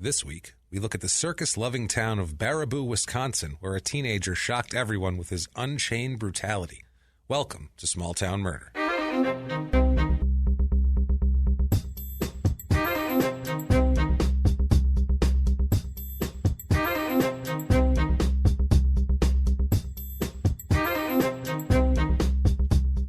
This week, we look at the circus-loving town of Baraboo, Wisconsin, where a teenager shocked everyone with his unchained brutality. Welcome to Small Town Murder.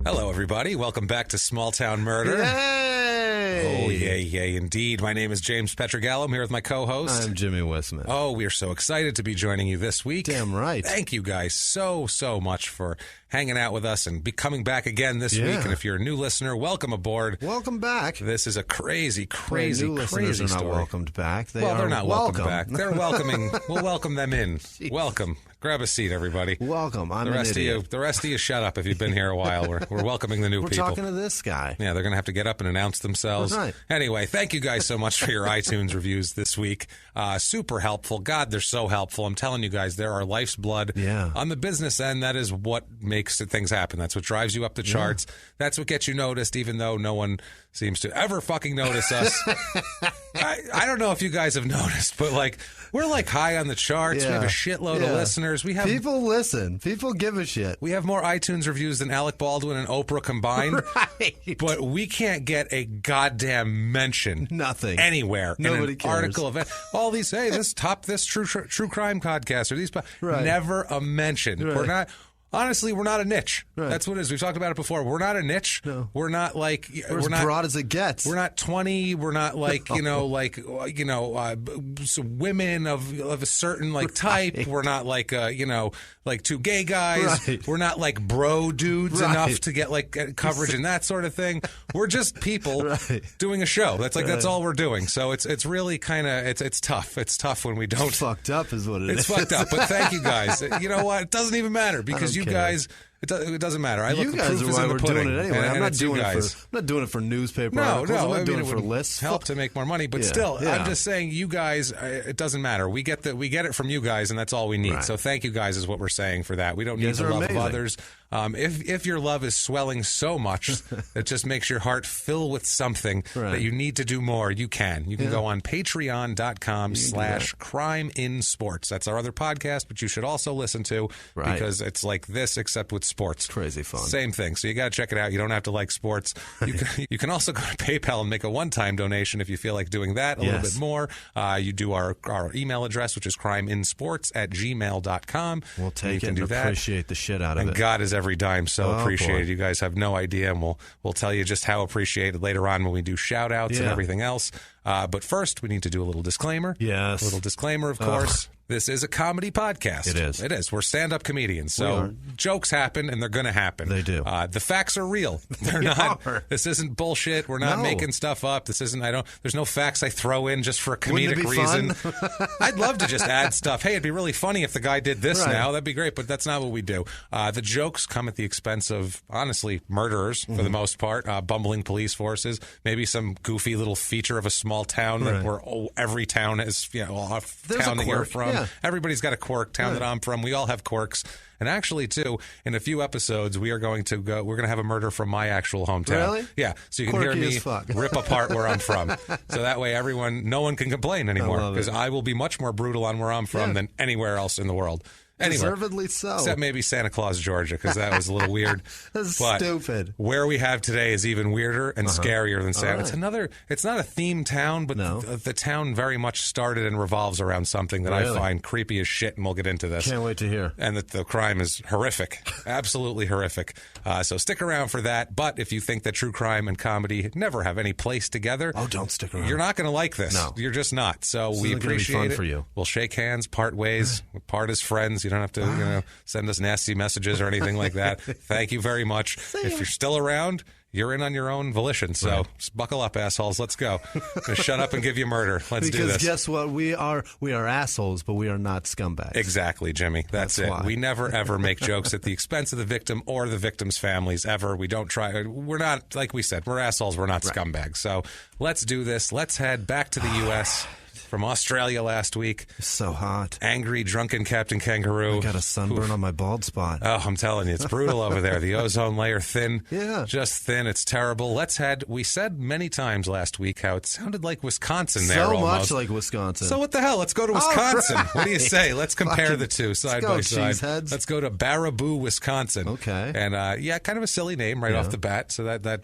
Hello, everybody. Welcome back to Small Town Murder. Yay! Oh, yay, indeed. My name is James Pietragallo. I'm here with my co-host. I'm Jimmy Whisman. Oh, we are so excited to be joining you this week. Damn right. Thank you guys so much for hanging out with us and coming back again this week. And if you're a new listener, welcome aboard. Welcome back. This is a crazy New listeners are story. not welcomed back. They're not welcome back. They're welcoming. We'll welcome them in. Jeez. Welcome. Grab a seat, everybody. Welcome. I'm the rest an idiot. of you. The rest of you, shut up if you've been here a while. We're welcoming the new We're people. talking to this guy. Yeah, they're going to have to get up and announce themselves. That's right. Anyway, thank you guys so much for your iTunes reviews this week. Super helpful. God, they're so helpful. I'm telling you guys, they're our life's blood. Yeah. On the business end, that is what makes things happen. That's what drives you up the charts. That's what gets you noticed, even though no one seems to ever fucking notice us. I don't know if you guys have noticed, but we're high on the charts. Yeah. We have a shitload of listeners. We have People listen. People give a shit. We have more iTunes reviews than Alec Baldwin and Oprah combined. Right. But we can't get a goddamn mention. Nothing. Anywhere. Nobody in an cares. article of all these, hey, this true crime podcast or these. Right. Never a mention. Right. We're not. Honestly, we're not a niche. Right. That's what it is. We've talked about it before. We're not a niche. No. We're not We're as broad as it gets. We're not 20. We're not women of a certain type. Right. We're not two gay guys. Right. We're not bro dudes Right. enough to get coverage and that sort of thing. We're just people doing a show. That's all we're doing. So it's really kind of it's tough. It's tough when we don't. It's fucked up is what it is. It's fucked up. But thank you guys. You know what? It doesn't even matter because you guys. It doesn't matter. You guys are why we're doing it anyway. I'm not doing it for newspaper articles. I'm not doing it for lists. Help to make more money, but still, I'm just saying, you guys. It doesn't matter. We get it from you guys, and that's all we need. Right. So thank you guys is what we're saying for that. We don't need the love of others. If your love is swelling so much that just makes your heart fill with something that you need to do more, you can. You can go on patreon.com/crimeinsports. That's our other podcast, but you should also listen to because it's like this except with sports. Crazy fun. Same thing. So you got to check it out. You don't have to like sports. You can also go to PayPal and make a one-time donation if you feel like doing that a little bit more. You do our email address, which is crimeinsports@gmail.com. We'll take it and do that. appreciate the shit out of it. And God is every dime so appreciated. Boy. You guys have no idea, and we'll tell you just how appreciated later on when we do shout-outs and everything else. But first, we need to do a little disclaimer. Yes. A little disclaimer, of course. This is a comedy podcast. It is. It is. We're stand-up comedians, so jokes happen, and they're going to happen. They do. The facts are real. They're not. This isn't bullshit. We're not making stuff up. This isn't. There's no facts I throw in just for a comedic reason. I'd love to just add stuff. Hey, it'd be really funny if the guy did this now. That'd be great, but that's not what we do. The jokes come at the expense of, honestly, murderers for the most part, bumbling police forces, maybe some goofy little feature of a small town where every town is, a town that you're from. Yeah. Everybody's got a quirk. Town that I'm from, we all have quirks. And actually, too, in a few episodes, we're going to have a murder from my actual hometown. Really? Yeah. So you can Quirky hear me as fuck. rip apart where I'm from. So that way, no one can complain anymore because I will be much more brutal on where I'm from than anywhere else in the world. Anyway, deservedly so. Except maybe Santa Claus, Georgia, because that was a little weird. That's but stupid. Where we have today is even weirder and scarier than Santa. Right. It's not a themed town, but the town very much started and revolves around something that I find creepy as shit, and we'll get into this. Can't wait to hear. And that the crime is horrific, absolutely horrific. So stick around for that. But if you think that true crime and comedy never have any place together, don't stick around. You're not going to like this. No. You're just not. So this we appreciate fun it. For you. We'll shake hands, part ways, part as friends. You don't have to, send us nasty messages or anything like that. Thank you very much. If you're still around, you're in on your own volition. So just buckle up, assholes. Let's go. Just shut up and give you murder. Let's do this. Because guess what? We are assholes, but we are not scumbags. Exactly, Jimmy. That's it. Why. We never, ever make jokes at the expense of the victim or the victim's families, ever. We don't try. We're not, like we said, we're assholes. We're not scumbags. So let's do this. Let's head back to the U.S., from Australia last week. It's so hot. Angry, drunken Captain Kangaroo. I got a sunburn on my bald spot. Oh, I'm telling you, it's brutal over there. The ozone layer thin. Yeah. Just thin. It's terrible. We said many times last week how it sounded like Wisconsin there so almost. Much like Wisconsin. So what the hell? Let's go to Wisconsin. Right. What do you say? Let's compare the two side by side. Cheeseheads. Let's go to Baraboo, Wisconsin. Okay. And kind of a silly name right off the bat. So that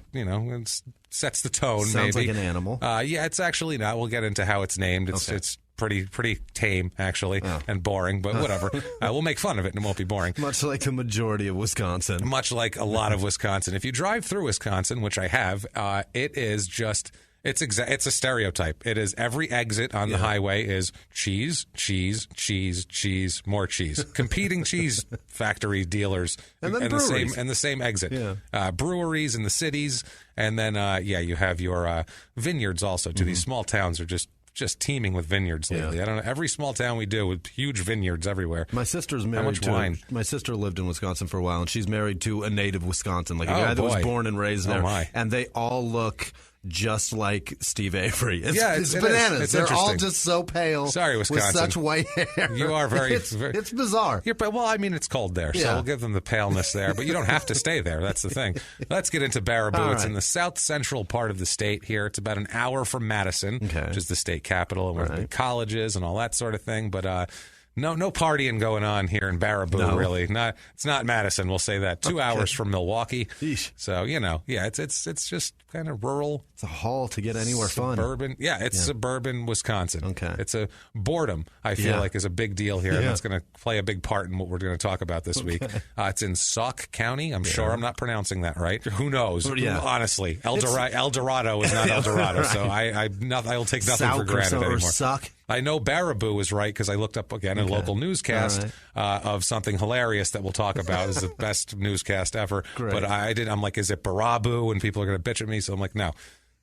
sets the tone. Sounds maybe. like an animal. It's actually not. We'll get into how it's named. It's pretty tame, actually, and boring, but whatever. We'll make fun of it and it won't be boring. Much like the majority of Wisconsin. Much like a lot of Wisconsin. If you drive through Wisconsin, which I have, it is just... It's a stereotype. It is every exit on the highway is cheese, cheese, cheese, cheese, more cheese. Competing cheese factory dealers and the same exit. Yeah. Breweries in the cities, and then you have your vineyards also. These small towns are just teeming with vineyards lately. Yeah. I don't know. Every small town we do with huge vineyards everywhere. My sister's married How much wine? My sister lived in Wisconsin for a while, and she's married to a native Wisconsin, like a guy that was born and raised there. My. And they all look just like Steve Avery. It's it bananas. It's They're all just so pale. Sorry, Wisconsin. With such white hair. You are very... It's bizarre. It's cold there, so we'll give them the paleness there. But you don't have to stay there. That's the thing. Let's get into Baraboo. It's in the south-central part of the state here. It's about an hour from Madison, which is the state capital, and where the colleges and all that sort of thing. But... No partying going on here in Baraboo, really. It's not Madison, we'll say that. 2 hours from Milwaukee. Yeesh. So, it's just kind of rural. It's a haul to get anywhere suburban. fun. Yeah, it's suburban Wisconsin. Okay. It's a boredom, I feel like, is a big deal here. And that's going to play a big part in what we're going to talk about this week. It's in Sauk County. I'm sure I'm not pronouncing that right. Who knows? Honestly. El Dorado is not El Dorado, so I'll take nothing for granted anymore. Suck. I know Baraboo is right because I looked up again a local newscast of something hilarious that we'll talk about. Is the best newscast ever. Great. But I'm like, is it Baraboo? And people are going to bitch at me. So I'm like, no.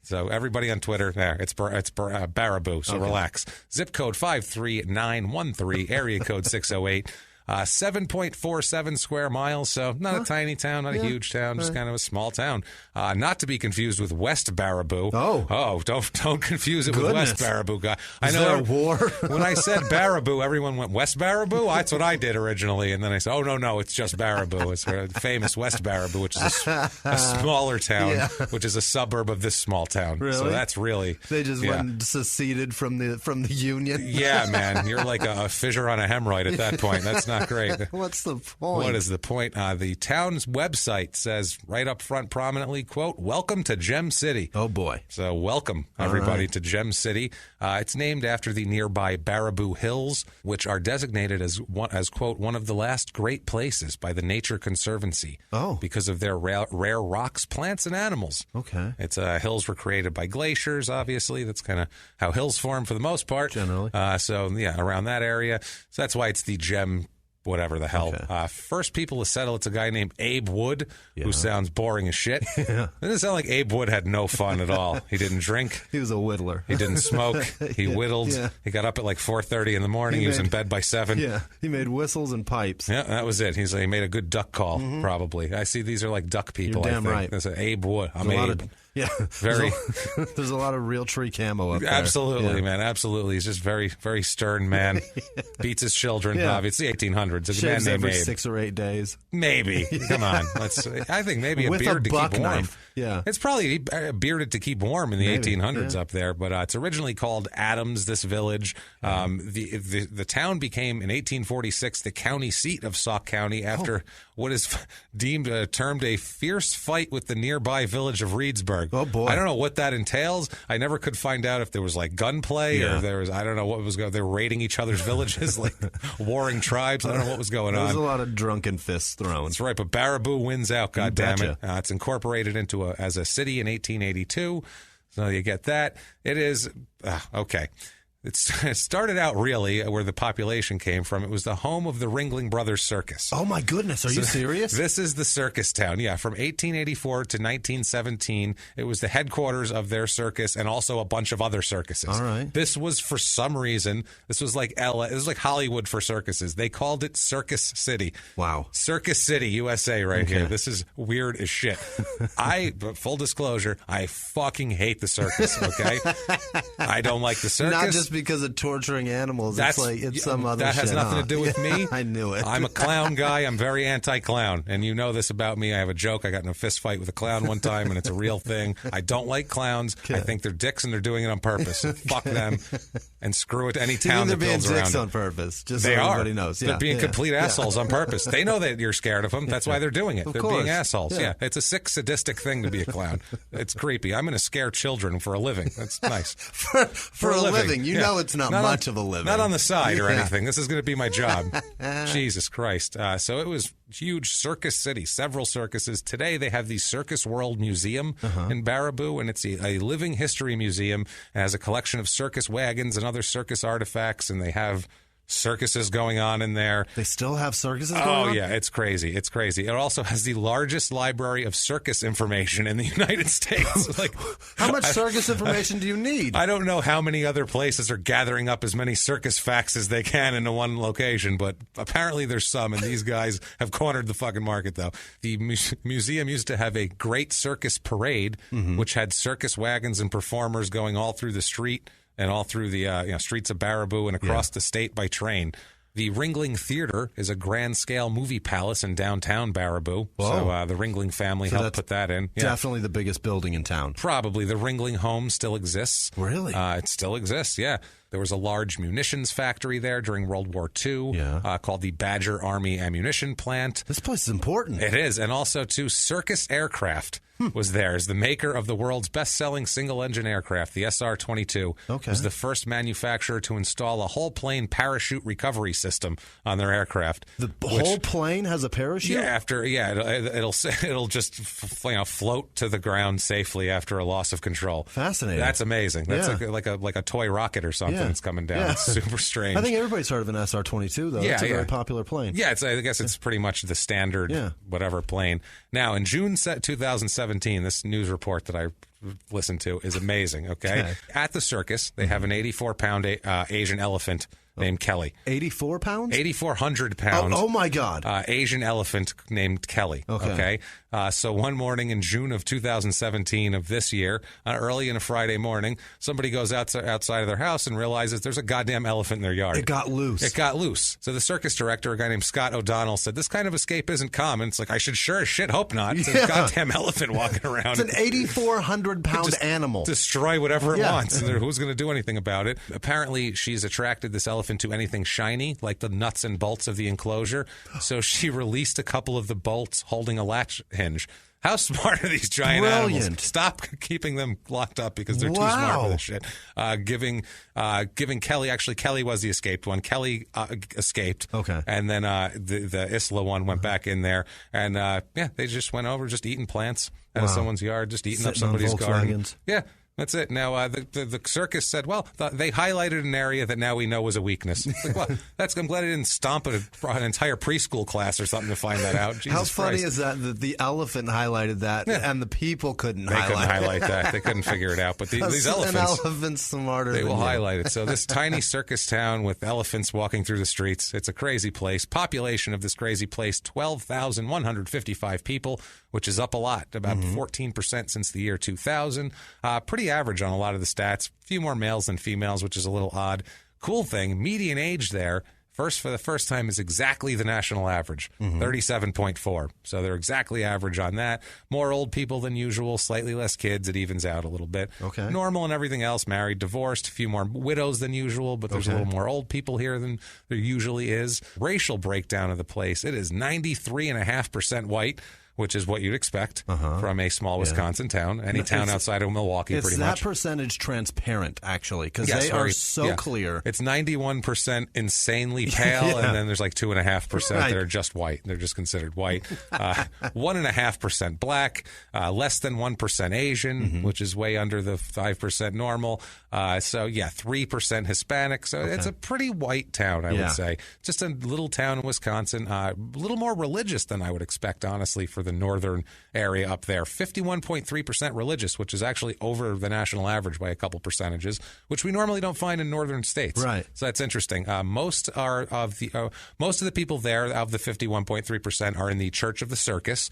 So everybody on Twitter, it's Baraboo. So relax. Zip code 53913, area code 608. 7.47 square miles, so not a tiny town, not a huge town, just kind of a small town. Not to be confused with West Baraboo. Oh, don't confuse it with West Baraboo. I know. Is there a war? When I said Baraboo, everyone went West Baraboo. That's what I did originally, and then I said, oh no, it's just Baraboo. It's a famous West Baraboo, which is a smaller town, which is a suburb of this small town. Really? So that's really they just went and seceded from the Union. Yeah, man, you're like a fissure on a hemorrhoid at that point. That's not great. What's the point? What is the point? The town's website says right up front prominently, quote, "Welcome to Gem City." Oh, boy. So welcome, everybody, to Gem City. It's named after the nearby Baraboo Hills, which are designated as quote, one of the last great places by the Nature Conservancy because of their rare rocks, plants, and animals. Okay. It's hills were created by glaciers, obviously. That's kind of how hills form for the most part. Generally. Around that area. So that's why it's the Gem whatever the hell. Okay. First people to settle, it's a guy named Abe Wood, who sounds boring as shit. It doesn't sound like Abe Wood had no fun at all. He didn't drink. He was a whittler. He didn't smoke. He whittled. Yeah. He got up at like 4:30 in the morning. He was in bed by 7. Yeah, he made whistles and pipes. Yeah, that was it. He made a good duck call, probably. I see these are like duck people, You're damn I think. right. That's Abe Wood. I'm Abe. Very. There's a lot of real tree camo up there. Absolutely, man. Absolutely. He's just very, very stern man. Beats his children. Obviously, 1800s. A man named every Abe. 6 or 8 days. Maybe. Come on. I think maybe with a beard to keep warm. Knife. Yeah. It's probably bearded to keep warm in the 1800s up there, but it's originally called Adams, this village. The town became, in 1846, the county seat of Sauk County after what is termed a fierce fight with the nearby village of Reedsburg. Oh, boy. I don't know what that entails. I never could find out if there was like gunplay or if there was, I don't know what was going on. They were raiding each other's villages, like warring tribes. I don't know what was going on. There was a lot of drunken fists thrown. That's right, but Baraboo wins out, goddammit. It's incorporated into as a city in 1882, so you get that. It is, okay. It started out really where the population came from. It was the home of the Ringling Brothers Circus. Oh, my goodness. Are you serious? This is the circus town. Yeah, from 1884 to 1917, it was the headquarters of their circus and also a bunch of other circuses. All right. This was, for some reason, this was like LA. This was like Hollywood for circuses. They called it Circus City. Wow. Circus City, USA right here. This is weird as shit. Full disclosure, I fucking hate the circus, okay? I don't like the circus. Not just because of torturing animals. It's some other shit. That has nothing to do with me. I knew it. I'm a clown guy. I'm very anti-clown. And you know this about me. I have a joke. I got in a fist fight with a clown one time, and it's a real thing. I don't like clowns. Okay. I think they're dicks, and they're doing it on purpose. So fuck them, and screw it to any town that builds around it. They're being dicks on purpose, just so everybody knows. They're being complete assholes on purpose. They know that you're scared of them. That's why they're doing it. They're being assholes. Yeah. It's a sick, sadistic thing to be a clown. It's creepy. I'm going to scare children for a living. That's nice. for a living. You know it's not much of a living. Not on the side or anything. This is going to be my job. Jesus Christ. So it was huge circus city, several circuses. Today they have the Circus World Museum in Baraboo, and it's a living history museum. It has a collection of circus wagons and other circus artifacts, and they have circuses going on in there. They still have circuses going on? Oh, yeah. It's crazy. It's crazy. It also has the largest library of circus information in the United States. How much circus information do you need? I don't know how many other places are gathering up as many circus facts as they can into one location, but apparently there's some, and these guys have cornered the fucking market, though. The museum used to have a great circus parade, which had circus wagons and performers going all through the street and all through the streets of Baraboo and across the state by train. The Ringling Theater is a grand-scale movie palace in downtown Baraboo. Whoa. So the Ringling family helped put that in. Yeah. Definitely the biggest building in town. Probably. The Ringling home still exists. Really? It still exists, yeah. There was a large munitions factory there during World War II called the Badger Army Ammunition Plant. This place is important. It is. And also, too, Circus Aircraft was there as the maker of the world's best-selling single-engine aircraft, the SR-22. Okay. Was the first manufacturer to install a whole-plane parachute recovery system on their aircraft. The whole plane has a parachute? Yeah, it'll just float to the ground safely after a loss of control. Fascinating. That's amazing. That's like a toy rocket or something that's coming down. Yeah. It's super strange. I think everybody's heard of an SR-22, though. It's a very popular plane. Yeah, I guess it's pretty much the standard whatever plane. Now, in June 2017, this news report that I listened to is amazing, okay? At the circus, they have an 84-pound Asian elephant named Kelly. 84 pounds? 8,400 pounds. Oh my God. Asian elephant named Kelly. Okay. So one morning in June of 2017 of this year, early in a Friday morning, somebody goes outside of their house and realizes there's a goddamn elephant in their yard. It got loose. So the circus director, a guy named Scott O'Donnell, said, this kind of escape isn't common. It's like, I should sure as shit hope not. It's a goddamn elephant walking around. It's an 8,400-pound animal. Destroy whatever it wants. And who's going to do anything about it? Apparently, she's attracted this elephant to anything shiny, like the nuts and bolts of the enclosure. So she released a couple of the bolts holding a latch hinge. How smart are these giant animals? Stop keeping them locked up because they're too smart for this shit. Giving Kelly, actually Kelly was the escaped one. Kelly escaped. Okay. And then the Isla one went back in there. And they just went over just eating plants out of someone's yard, just eating up somebody's garden. Yeah. That's it. Now, the circus said, well, they highlighted an area that now we know was a weakness. It's like, well, I'm glad I didn't stomp an entire preschool class or something to find that out. Jesus How funny Christ. is that the elephant highlighted that and the people couldn't highlight that. They couldn't figure it out. But these elephants, an elephant's smarter they than will you. highlight it. So this tiny circus town with elephants walking through the streets, it's a crazy place. Population of this crazy place, 12,155 people, which is up a lot, about 14% since the year 2000. Pretty average on a lot of the stats. A few more males than females, which is a little odd. Cool thing, median age there, for the first time, is exactly the national average, 37.4. So they're exactly average on that. More old people than usual, slightly less kids. It evens out a little bit. Okay. Normal and everything else, married, divorced, a few more widows than usual, but there's a little more old people here than there usually is. Racial breakdown of the place, it is 93.5% white, which is what you'd expect from a small Wisconsin town. Any town outside of Milwaukee, pretty much. Is that percentage transparent, actually? Because they are so clear. It's 91% insanely pale, and then there's like 2.5% that are just white. They're just considered white. 1.5% black, less than 1% Asian, which is way under the 5% normal. 3% Hispanic. So it's a pretty white town, I would say. Just a little town in Wisconsin. A little more religious than I would expect, honestly, for the northern area up there. 51.3% religious, which is actually over the national average by a couple percentages, which we normally don't find in northern states. Right. So that's interesting. Most of the people there, of the 51.3%, are in the Church of the Circus,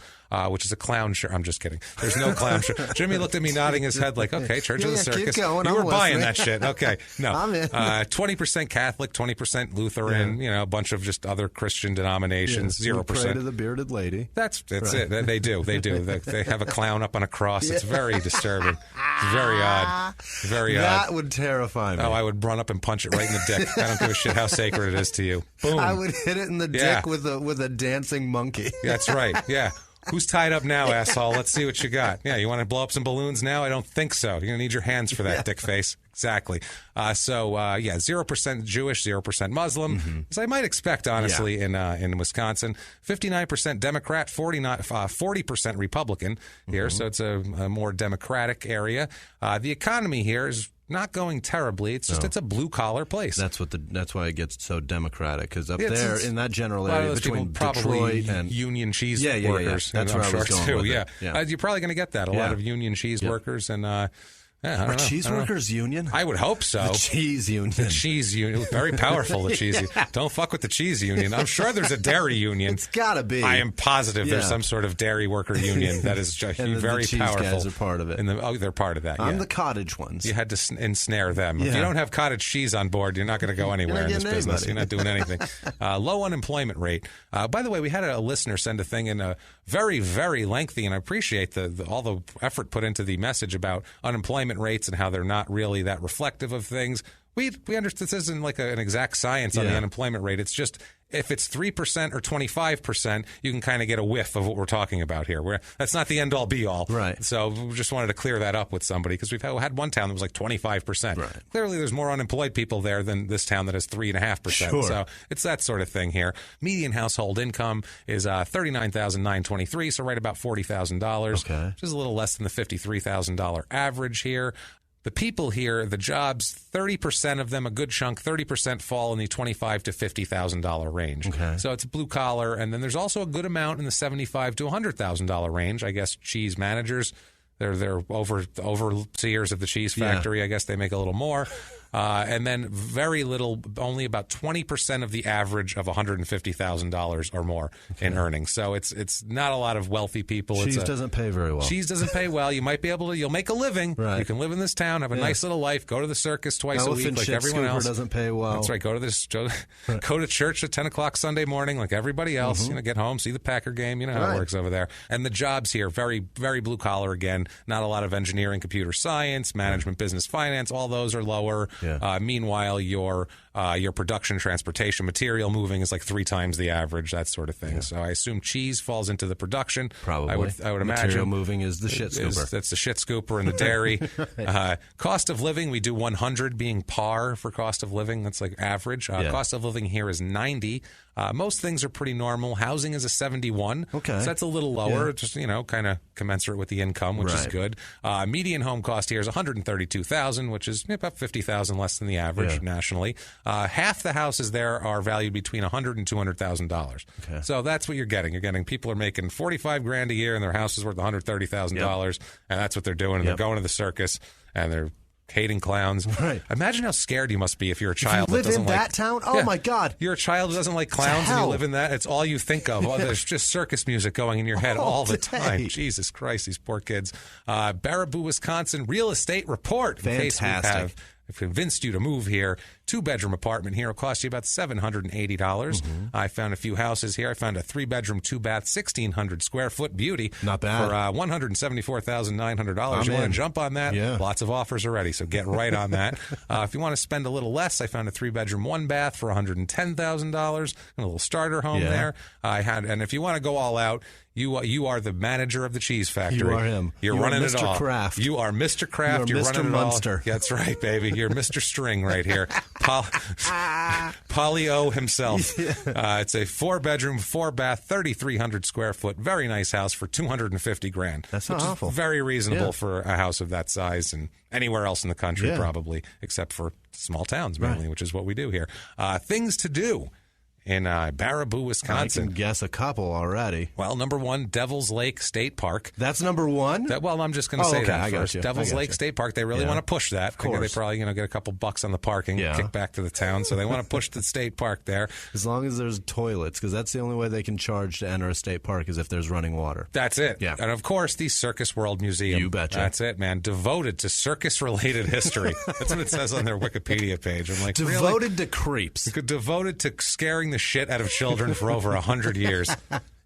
which is a clown church. I'm just kidding. There's no clown church. Jimmy looked at me nodding his head like, okay, Church of the Circus. Keep going. You were buying that shit. Okay. No. I'm in. 20% Catholic, 20% Lutheran, a bunch of just other Christian denominations, 0%. Pray to the bearded lady. That's right. It. They do. They have a clown up on a cross. It's very disturbing. It's very odd. Very odd. That would terrify me. Oh, I would run up and punch it right in the dick. I don't give a shit how sacred it is to you. Boom. I would hit it in the dick with a dancing monkey. That's right. Yeah. Who's tied up now, asshole? Let's see what you got. Yeah, you want to blow up some balloons now? I don't think so. You're going to need your hands for that, dick face. Exactly. 0% Jewish, 0% Muslim, as I might expect, honestly, in Wisconsin. 59% Democrat, 40% Republican here, so it's a more democratic area. The economy here is not going terribly. It's just it's a blue collar place. That's why it gets so democratic, because up there in that general area between Detroit and union cheese workers. That's where I was going too. with Yeah. it. You're probably going to get that. A lot of union cheese workers and. Are cheese workers union? I would hope so. The cheese union. The cheese union. Very powerful, the cheese union. Don't fuck with the cheese union. I'm sure there's a dairy union. It's got to be. I am positive there's some sort of dairy worker union that is and very the cheese powerful. Guys are part of it. They're part of that. I'm the cottage ones. You had to ensnare them. Yeah. If you don't have cottage cheese on board, you're not going to go anywhere in this business. You're not doing anything. Low unemployment rate. By the way, we had a listener send a thing in very, very lengthy, and I appreciate all the effort put into the message about unemployment rates and how they're not really that reflective of things. We understand this isn't like an exact science on the unemployment rate. It's just if it's 3% or 25%, you can kind of get a whiff of what we're talking about here. That's not the end all be all. Right. So we just wanted to clear that up with somebody because we've had one town that was like 25%. Right. Clearly, there's more unemployed people there than this town that has 3.5%. Sure. So it's that sort of thing here. Median household income is $39,923, so right about $40,000, which is a little less than the $53,000 average here. The people here, the jobs, 30% of them, a good chunk, 30% fall in the $25,000 to $50,000 range. Okay. So it's blue collar, and then there's also a good amount in the $75,000 to $100,000 range. I guess cheese managers, they're overseers of the cheese factory. I guess they make a little more. And then very little, only about 20% of the average of $150,000 or more in earnings. So it's not a lot of wealthy people. Cheese doesn't pay very well. Cheese doesn't pay well. You might be able to, you'll make a living. Right. You can live in this town, have a nice little life, go to the circus twice a week like everyone else. Doesn't pay well. That's right. Go to church at 10 o'clock Sunday morning like everybody else. Get home, see the Packer game. You know how it works over there. And the jobs here, very, very blue collar again. Not a lot of engineering, computer science, management, business, finance. All those are lower. Yeah. Meanwhile, your production, transportation, material moving is like 3 times the average, that sort of thing. Yeah. So I assume cheese falls into the production. Probably. I would imagine. Material moving is the shit scooper. That's the shit scooper and the dairy. Right. Cost of living, we do 100 being par for cost of living. That's like average. Cost of living here is 90. Most things are pretty normal. Housing is a 71. Okay. So that's a little lower, just, kind of commensurate with the income, which is good. Median home cost here is $132,000, which is about $50,000 less than the average nationally. Half the houses there are valued between $100,000 and $200,000. Okay. So that's what you're getting. You're getting people are making $45,000 a year and their house is worth $130,000, and that's what they're doing. And they're going to the circus and they're hating clowns. Right. Imagine how scared you must be if you're a child. If you live in that town? Oh, my God. You're a child who doesn't like clowns and you live in that. It's all you think of. There's just circus music going in your head all the time. Jesus Christ, these poor kids. Baraboo, Wisconsin, real estate report. Fantastic. I've convinced you to move here. 2-bedroom apartment here will cost you about $780. I found a few houses here. I found a 3-bedroom, 2-bath, 1,600 square foot beauty. Not bad. For $174,900. You want to jump on that? Yeah. Lots of offers already, so get right on that. If you want to spend a little less, I found a 3-bedroom, 1-bath for $110,000. A little starter home there. And if you want to go all out, you are the manager of the cheese factory. You are him. You're running Mr. it all. Kraft. You are Mr. Kraft. You're running Mr. it Munster. all. That's right, baby. You're Mr. String right here. Polly-O himself. It's a 4-bedroom, 4-bath, 3,300 square foot, very nice house for $250,000. That's not awful. Very reasonable for a house of that size and anywhere else in the country probably, except for small towns mainly, which is what we do here. Things to do in Baraboo, Wisconsin. I can guess a couple already. Well, number 1, Devil's Lake State Park. That's number 1? Well, I'm just going to say that first. Devil's Lake State Park. They really want to push that. Of course. They probably get a couple bucks on the parking, kick back to the town. So they want to push the state park there. As long as there's toilets, because that's the only way they can charge to enter a state park is if there's running water. That's it. Yeah. And, of course, the Circus World Museum. You betcha. That's it, man. Devoted to circus-related history. That's what it says on their Wikipedia page. I'm like, devoted to creeps. Devoted to scaring the shit out of children for over 100 years.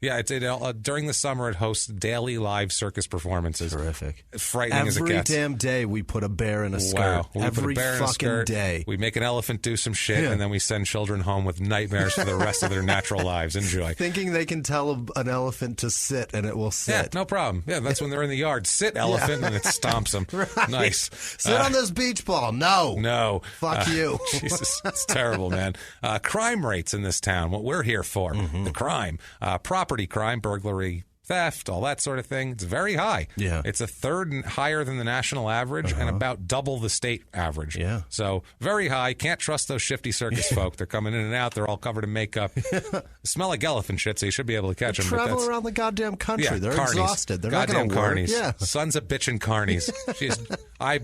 Yeah, during the summer it hosts daily live circus performances. Terrific. Frightening as it gets. Every damn day we put a bear in a skirt. Every fucking day. We make an elephant do some shit, and then we send children home with nightmares for the rest of their natural lives. Enjoy. Thinking they can tell an elephant to sit, and it will sit. Yeah, no problem. Yeah, that's when they're in the yard. Sit, elephant, and it stomps them. Right. Nice. Sit on this beach ball. No. Fuck you. Jesus, it's terrible, man. Crime rates in this town, what we're here for. The crime. Property crime, burglary, theft, all that sort of thing. It's very high. Yeah. It's a third higher than the national average and about double the state average. Yeah. So very high. Can't trust those shifty circus folk. They're coming in and out. They're all covered in makeup. Smell like elephant shit, so you should be able to catch them. Travel around the goddamn country. Yeah, They're carnies. exhausted. They're goddamn not going to work. carnies. Yeah. Sons of bitchin' carnies.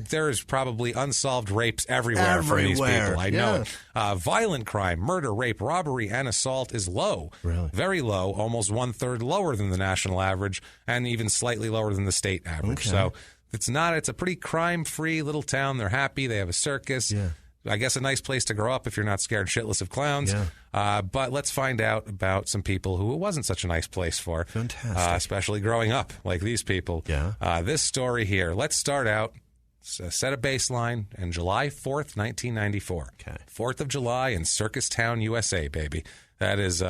There is probably unsolved rapes everywhere from these people. I know it. Violent crime, murder, rape, robbery, and assault is low. Really? Very low, almost 1/3 lower than the national average, and even slightly lower than the state average. Okay. So it's a pretty crime-free little town. They're happy. They have a circus. Yeah. I guess a nice place to grow up if you're not scared shitless of clowns. Yeah. But let's find out about some people who it wasn't such a nice place for. Fantastic. Especially growing up, like these people. Yeah. This story here. Let's start out. Set a baseline in July 4th, 1994. Okay. 4th of July in Circus Town, USA, baby. That is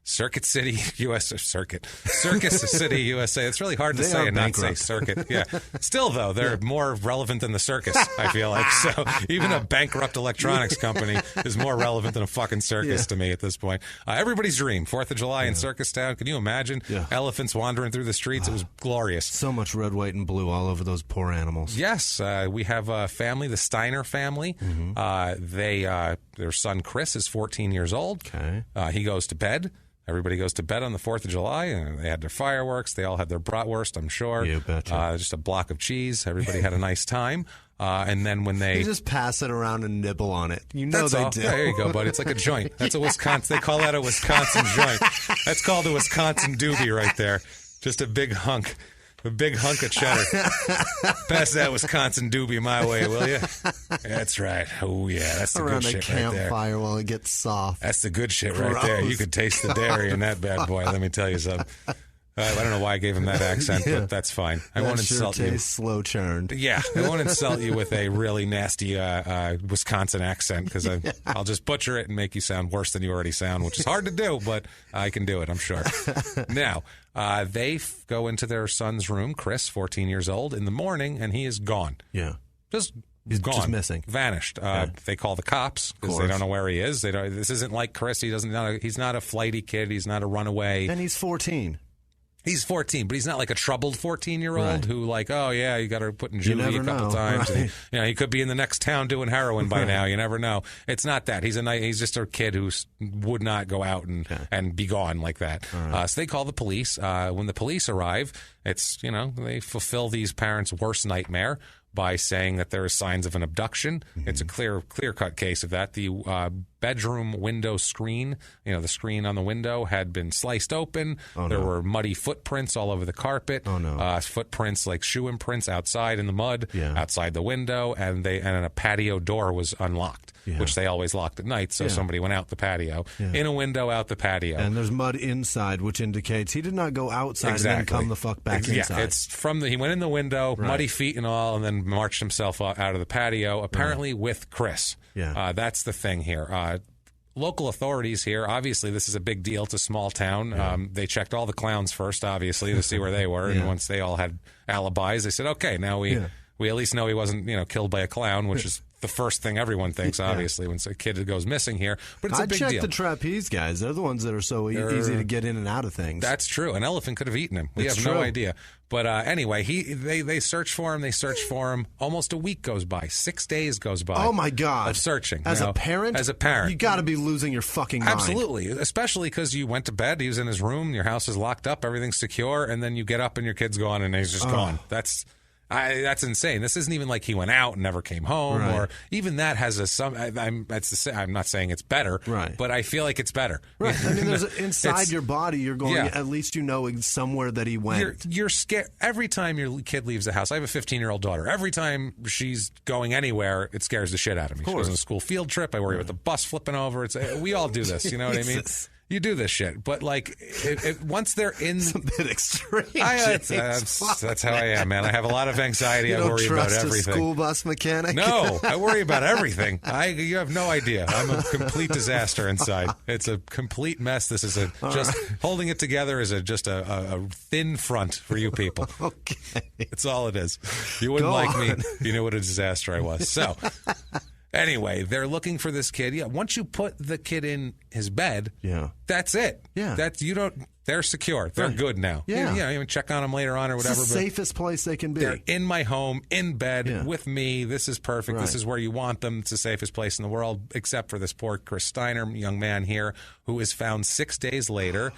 Circuit City, Circus City, USA. It's really hard to say and not say circuit. Yeah. Still, though, they're more relevant than the circus, I feel like. So even a bankrupt electronics company is more relevant than a fucking circus to me at this point. Everybody's dream, 4th of July in Circus Town. Can you imagine? Elephants wandering through the streets. It was glorious. So much red, white, and blue all over those poor animals. Yes. We have a family, the Steiner family. Their son, Chris, is 14 years old. Okay. He goes to bed. Everybody goes to bed on the 4th of July, and they had their fireworks. They all had their bratwurst, I'm sure. You betcha. Just a block of cheese. Everybody had a nice time. And then when they just pass it around and nibble on it. You know they do. Yeah, there you go, buddy. It's like a joint. That's a Wisconsin. They call that a Wisconsin joint. That's called a Wisconsin doobie right there. Just a big hunk. A big hunk of cheddar. Pass that Wisconsin doobie my way, will you? That's right. Oh, yeah. That's the around good shit right there. Around a campfire while it gets soft. That's the good shit right there. You could taste the dairy in that bad boy. Let me tell you something. I don't know why I gave him that accent, but that's fine. I won't insult you. Slow churned. Yeah, I won't insult you with a really nasty Wisconsin accent because I'll just butcher it and make you sound worse than you already sound, which is hard to do, but I can do it, I'm sure. Now, they go into their son's room, Chris, 14 years old, in the morning, and he is gone. Yeah. He's gone. Just missing. Vanished. They call the cops because they don't know where he is. This isn't like Chris. He's not a flighty kid. He's not a runaway. And he's 14. He's 14, but he's not like a troubled 14-year-old who like, oh, yeah, you got to put in juvie a couple times. Right. And he could be in the next town doing heroin by now. You never know. It's not that. He's just a kid who would not go out and be gone like that. Right. So they call the police. When the police arrive, it's, they fulfill these parents' worst nightmare by saying that there are signs of an abduction. Mm-hmm. It's a clear-cut case of that. The bedroom window screen, the screen on the window had been sliced open. There were muddy footprints all over the carpet. Footprints like shoe imprints outside in the mud, outside the window, and a patio door was unlocked, which they always locked at night, so somebody went out the patio. In a window, out the patio. And there's mud inside, which indicates he did not go outside and then come the fuck back inside. Yeah, it's he went in the window, muddy feet and all, and then marched himself out of the patio, apparently with Chris. Yeah. That's the thing here. Local authorities here, obviously this is a big deal. It's a small town. They checked all the clowns first, obviously, to see where they were. And once they all had alibis, they said, okay, now we at least know he wasn't, killed by a clown, which is the first thing everyone thinks, obviously, when a kid goes missing here. But it's a big deal. I checked the trapeze guys. They're the ones that are so easy to get in and out of things. That's true. An elephant could have eaten him. We have no idea. But anyway, they search for him. They search for him. Almost a week goes by. 6 days goes by. Oh, my God. Of searching. As a parent? As a parent. You got to be losing your fucking mind. Absolutely. Especially because you went to bed. He was in his room. Your house is locked up. Everything's secure. And then you get up and your kid's gone and he's just gone. That's insane. This isn't even like he went out and never came home, or even that has I'm not saying it's better, but I feel like it's better. Right. I mean, there's inside your body. You're going. At least you know somewhere that he went. You're scared every time your kid leaves the house. I have a 15-year-old daughter. Every time she's going anywhere, it scares the shit out of me. She goes on a school field trip. I worry about the bus flipping over. We all do this. You know what I mean? You do this shit, but like once they're in, it's a bit extreme. That's how I am, man. I have a lot of anxiety. I worry about everything. A school bus mechanic? No, I worry about everything. You have no idea. I'm a complete disaster inside. It's a complete mess. This is just holding it together is just a thin front for you people. Okay, it's all it is. You wouldn't like me if you knew what a disaster I was. So. Anyway, they're looking for this kid. Yeah, once you put the kid in his bed, that's it. Yeah, they're secure. They're good now. Yeah, you can check on them later on or whatever. It's the safest place they can be. They're in my home, in bed with me. This is perfect. This is where you want them. It's the safest place in the world, except for this poor Chris Steiner, young man here, who is found 6 days later.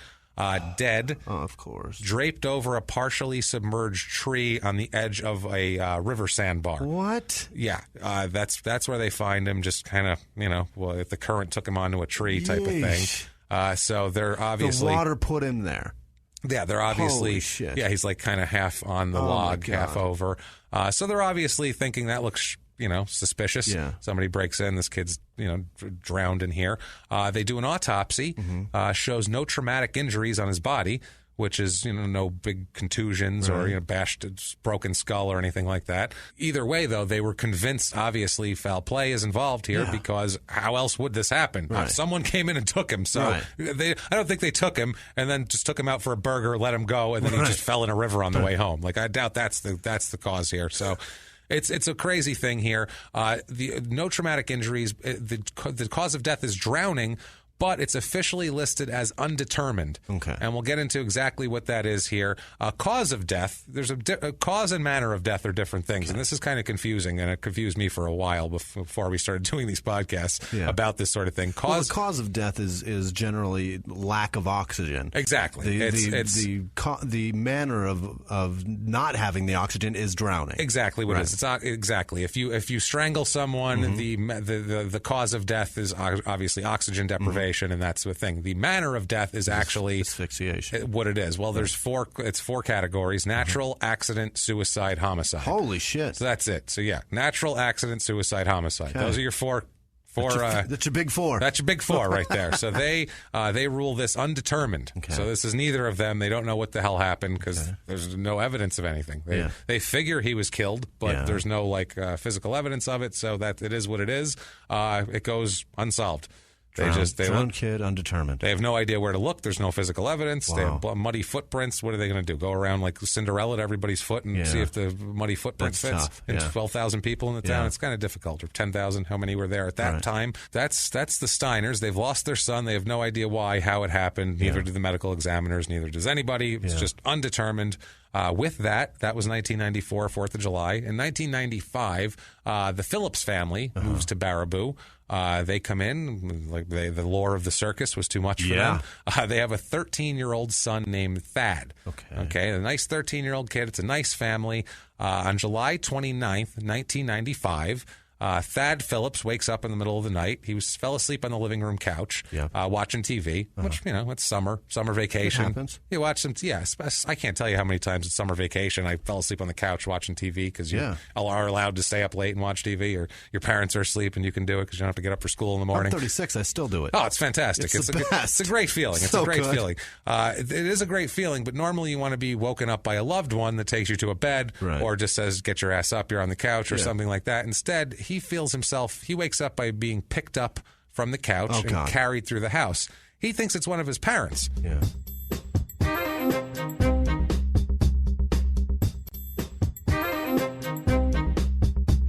Dead, of course, draped over a partially submerged tree on the edge of a river sandbar. What? Yeah, that's where they find him. Just kind of, if the current took him onto a tree type of thing. So they're obviously the water put him there. Yeah, they're obviously. Holy shit. Yeah, he's like kind of half on the log, half over. So they're obviously thinking that looks. Suspicious. Yeah. Somebody breaks in. This kid's, drowned in here. They do an autopsy. Shows no traumatic injuries on his body, which is, no big contusions or, bashed, broken skull or anything like that. Either way, though, they were convinced, obviously, foul play is involved here because how else would this happen? Someone came in and took him. So I don't think they took him and then just took him out for a burger, let him go, and then he just fell in a river on the way home. Like, I doubt that's the cause here. So... It's a crazy thing here. No traumatic injuries. The cause of death is drowning, but it's officially listed as undetermined. Okay. And we'll get into exactly what that is here. Cause of death, there's a cause and manner of death are different things. Okay. And this is kind of confusing, and it confused me for a while before we started doing these podcasts about this sort of thing. The cause of death is generally lack of oxygen. Exactly. The manner of not having the oxygen is drowning. Exactly what it is. It's exactly. If you strangle someone, the cause of death is obviously oxygen deprivation. And that's the thing. The manner of death is actually asphyxiation. What it is. Well, there's four categories: natural, accident, suicide, homicide. Holy shit! So that's it. So yeah, natural, accident, suicide, homicide. Okay. Those are your four. That's your big four. That's your big four right there. So they rule this undetermined. Okay. So this is neither of them. They don't know what the hell happened because there's no evidence of anything. They figure he was killed, but there's no physical evidence of it. So that it is what it is. It goes unsolved. Drowned kid, undetermined. They have no idea where to look. There's no physical evidence. Wow. They have muddy footprints. What are they going to do? Go around like Cinderella to everybody's foot and see if the muddy footprint fits? Tough. And 12,000 people in the town. It's kind of difficult. Or 10,000. How many were there at that time? That's the Steiners. They've lost their son. They have no idea why, how it happened. Neither do the medical examiners. Neither does anybody. It's just undetermined. With that was 1994, 4th of July. In 1995, the Phillips family moves to Baraboo. They come in, the lore of the circus was too much for them. They have a 13-year-old son named Thad. Okay, a nice 13-year-old kid. It's a nice family. On July 29th, 1995, Thad Phillips wakes up in the middle of the night. He fell asleep on the living room couch watching TV, which, it's summer vacation. It happens. You watch some, I can't tell you how many times it's summer vacation I fell asleep on the couch watching TV because you are allowed to stay up late and watch TV, or your parents are asleep and you can do it because you don't have to get up for school in the morning. I'm 36. I still do it. Oh, it's fantastic. It's a great feeling. It's a great feeling. It is a great feeling, but normally you want to be woken up by a loved one that takes you to a bed or just says, get your ass up, you're on the couch or something like that. Instead, he wakes up by being picked up from the couch and carried through the house. He thinks it's one of his parents. Yeah.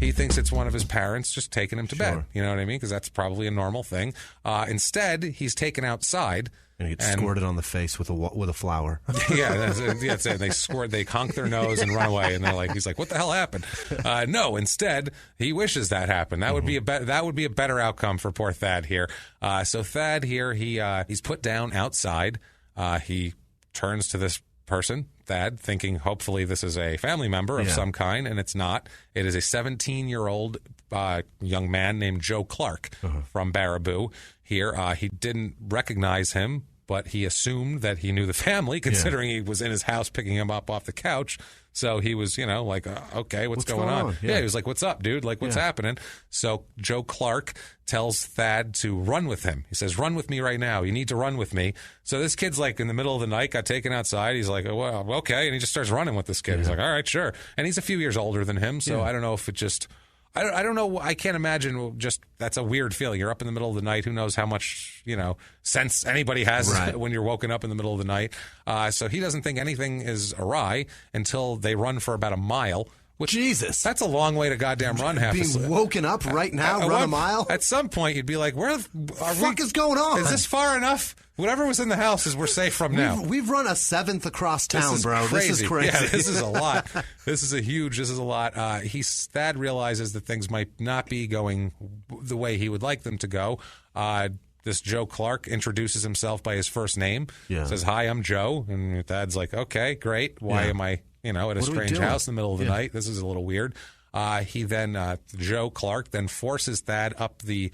He thinks it's one of his parents just taking him to bed. You know what I mean? Because that's probably a normal thing. Instead, he's taken outside. And he gets squirted on the face with a flower. That's it. They honk their nose and run away, and he's like, "What the hell happened?" No, instead he wishes that happened. That would be a better outcome for poor Thad here. So Thad here, he's put down outside. He turns to this person, Thad, thinking hopefully this is a family member of some kind, and it's not. It is a 17-year-old young man named Joe Clark from Baraboo. Here, he didn't recognize him, but he assumed that he knew the family, considering he was in his house picking him up off the couch. So he was, okay, what's going on? Yeah, he was like, "What's up, dude? What's happening?" So Joe Clark tells Thad to run with him. He says, "Run with me right now. You need to run with me." So this kid's in the middle of the night, got taken outside. He's like, "Well, okay." And he just starts running with this kid. He's like, "All right, sure." And he's a few years older than him. So I don't know if it just... I don't know. I can't imagine. That's a weird feeling. You're up in the middle of the night. Who knows how much sense anybody has when you're woken up in the middle of the night. So he doesn't think anything is awry until they run for about a mile. Jesus, that's a long way to goddamn run. Being woken up right now, run a mile. At some point, you'd be like, "Where the fuck is going on? Is this far enough?" Whatever was in the house we're safe from now. We've run a 7th across town, bro. Crazy. This is crazy. Yeah, this is a lot. This is a lot. Thad realizes that things might not be going the way he would like them to go. This Joe Clark introduces himself by his first name. Says, "Hi, I'm Joe." And Thad's like, "Okay, great. Why am I, at a strange house in the middle of the night? This is a little weird." He then, Joe Clark, then forces Thad up the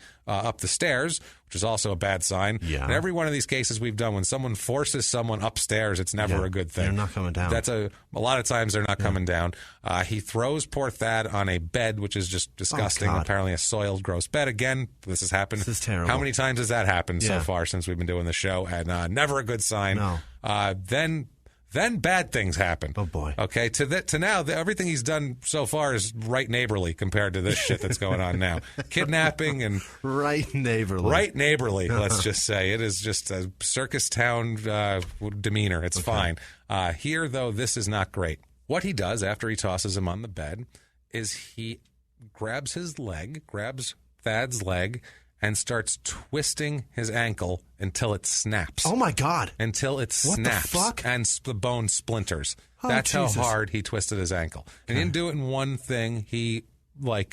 stairs, which is also a bad sign. Yeah. In every one of these cases we've done, when someone forces someone upstairs, it's never a good thing. They're not coming down. That's a lot of times they're not coming down. He throws poor Thad on a bed, which is just disgusting. Apparently a soiled, gross bed. Again, this has happened. This is terrible. How many times has that happened so far since we've been doing the show? And never a good sign. No. Then bad things happen. Oh, boy. Okay, to now, everything he's done so far is right neighborly compared to this shit that's going on now. Kidnapping and... Right neighborly, let's just say. It is just a circus town demeanor. It's fine. Here, though, this is not great. What he does after he tosses him on the bed is he grabs Thad's leg, and starts twisting his ankle until it snaps. Oh, my God. Until it snaps. What the fuck? And the bone splinters. That's Jesus. how hard he twisted his ankle. And he didn't do it in one thing. He,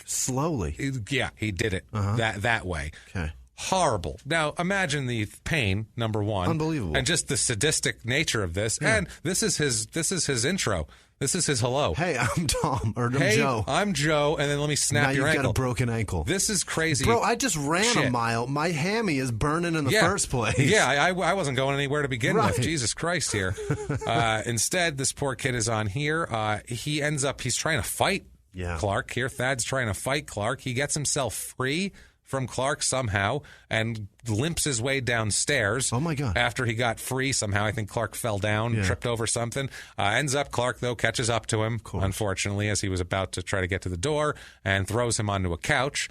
slowly. He did it that way. Okay. Horrible. Now, imagine the pain, number one. Unbelievable. And just the sadistic nature of this. Yeah. And this is his intro. This is his hello. "Hey, I'm Tom," or "I'm Joe. I'm Joe," and then let me snap your ankle. Now you've got a broken ankle. This is crazy. Bro, I just ran a mile. My hammy is burning in the first place. Yeah, I wasn't going anywhere to begin with. Jesus Christ here. Instead, this poor kid is on here. He's trying to fight Clark here. Thad's trying to fight Clark. He gets himself free from Clark somehow and limps his way downstairs. Oh, my God. After he got free somehow. I think Clark fell down, tripped over something. Clark, though, catches up to him, unfortunately, as he was about to try to get to the door, and throws him onto a couch.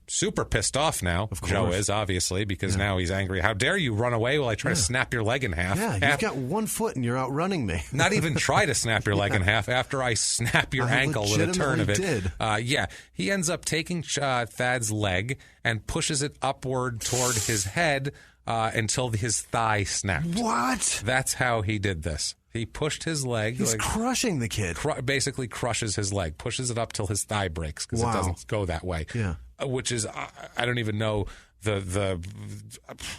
Super pissed off now. Joe is, obviously, because now he's angry. "How dare you run away while I try to snap your leg in half?" Yeah, you've got 1 foot and you're outrunning me. Not even try to snap your leg in half after I snap your ankle with a turn of it. He ends up taking Thad's leg and pushes it upward toward his head until his thigh snapped. What? That's how he did this. He pushed his leg. He's crushing the kid. Basically crushes his leg, pushes it up till his thigh breaks because it doesn't go that way. Yeah. Which is, I don't even know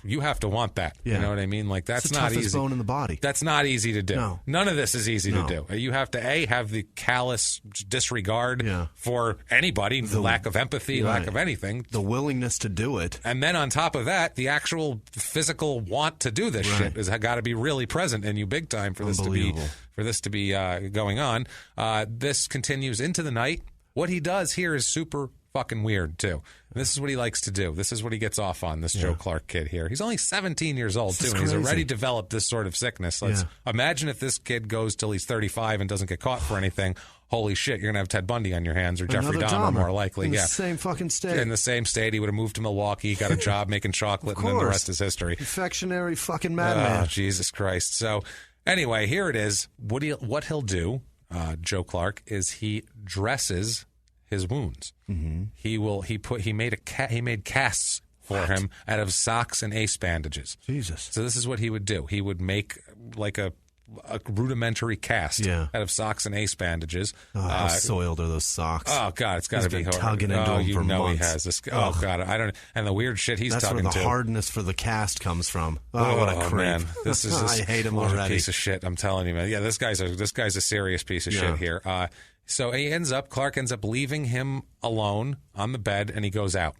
you have to want that. Yeah. You know what I mean? That's it's the not toughest easy. Bone in the body. That's not easy to do. No. None of this is easy to do. You have to have the callous disregard for anybody, the lack of empathy, lack of anything, the willingness to do it, and then on top of that, the actual physical want to do this shit has got to be really present in you, big time, for this to be going on. This continues into the night. What he does here is super fucking weird too. This is what he likes to do. This is what he gets off on, this Joe Clark kid here. He's only 17 years old too, and he's already developed this sort of sickness. Let's imagine if this kid goes till he's 35 and doesn't get caught for anything. Holy shit, you're going to have Ted Bundy on your hands, or Jeffrey Dahmer, more likely. In the same fucking state. In the same state. He would have moved to Milwaukee, got a job making chocolate, and then the rest is history. Confectionery fucking madman. Oh, Jesus Christ. So anyway, here it is. What he'll do, Joe Clark, is he dresses his wounds. He made casts for him out of socks and ace bandages. Jesus. So this is what he would do. He would make like a rudimentary cast out of socks and ace bandages. How soiled are those socks? Oh God, it's got to be horrible. Tugging into them for months. He has this. Oh God, I don't. And the weird shit he's tugging to. That's where the hardness for the cast comes from. What a creep! Man. This is I hate him already. A piece of shit. I'm telling you, man. Yeah, this guy's a serious piece of shit here. So Clark ends up leaving him alone on the bed, and he goes out.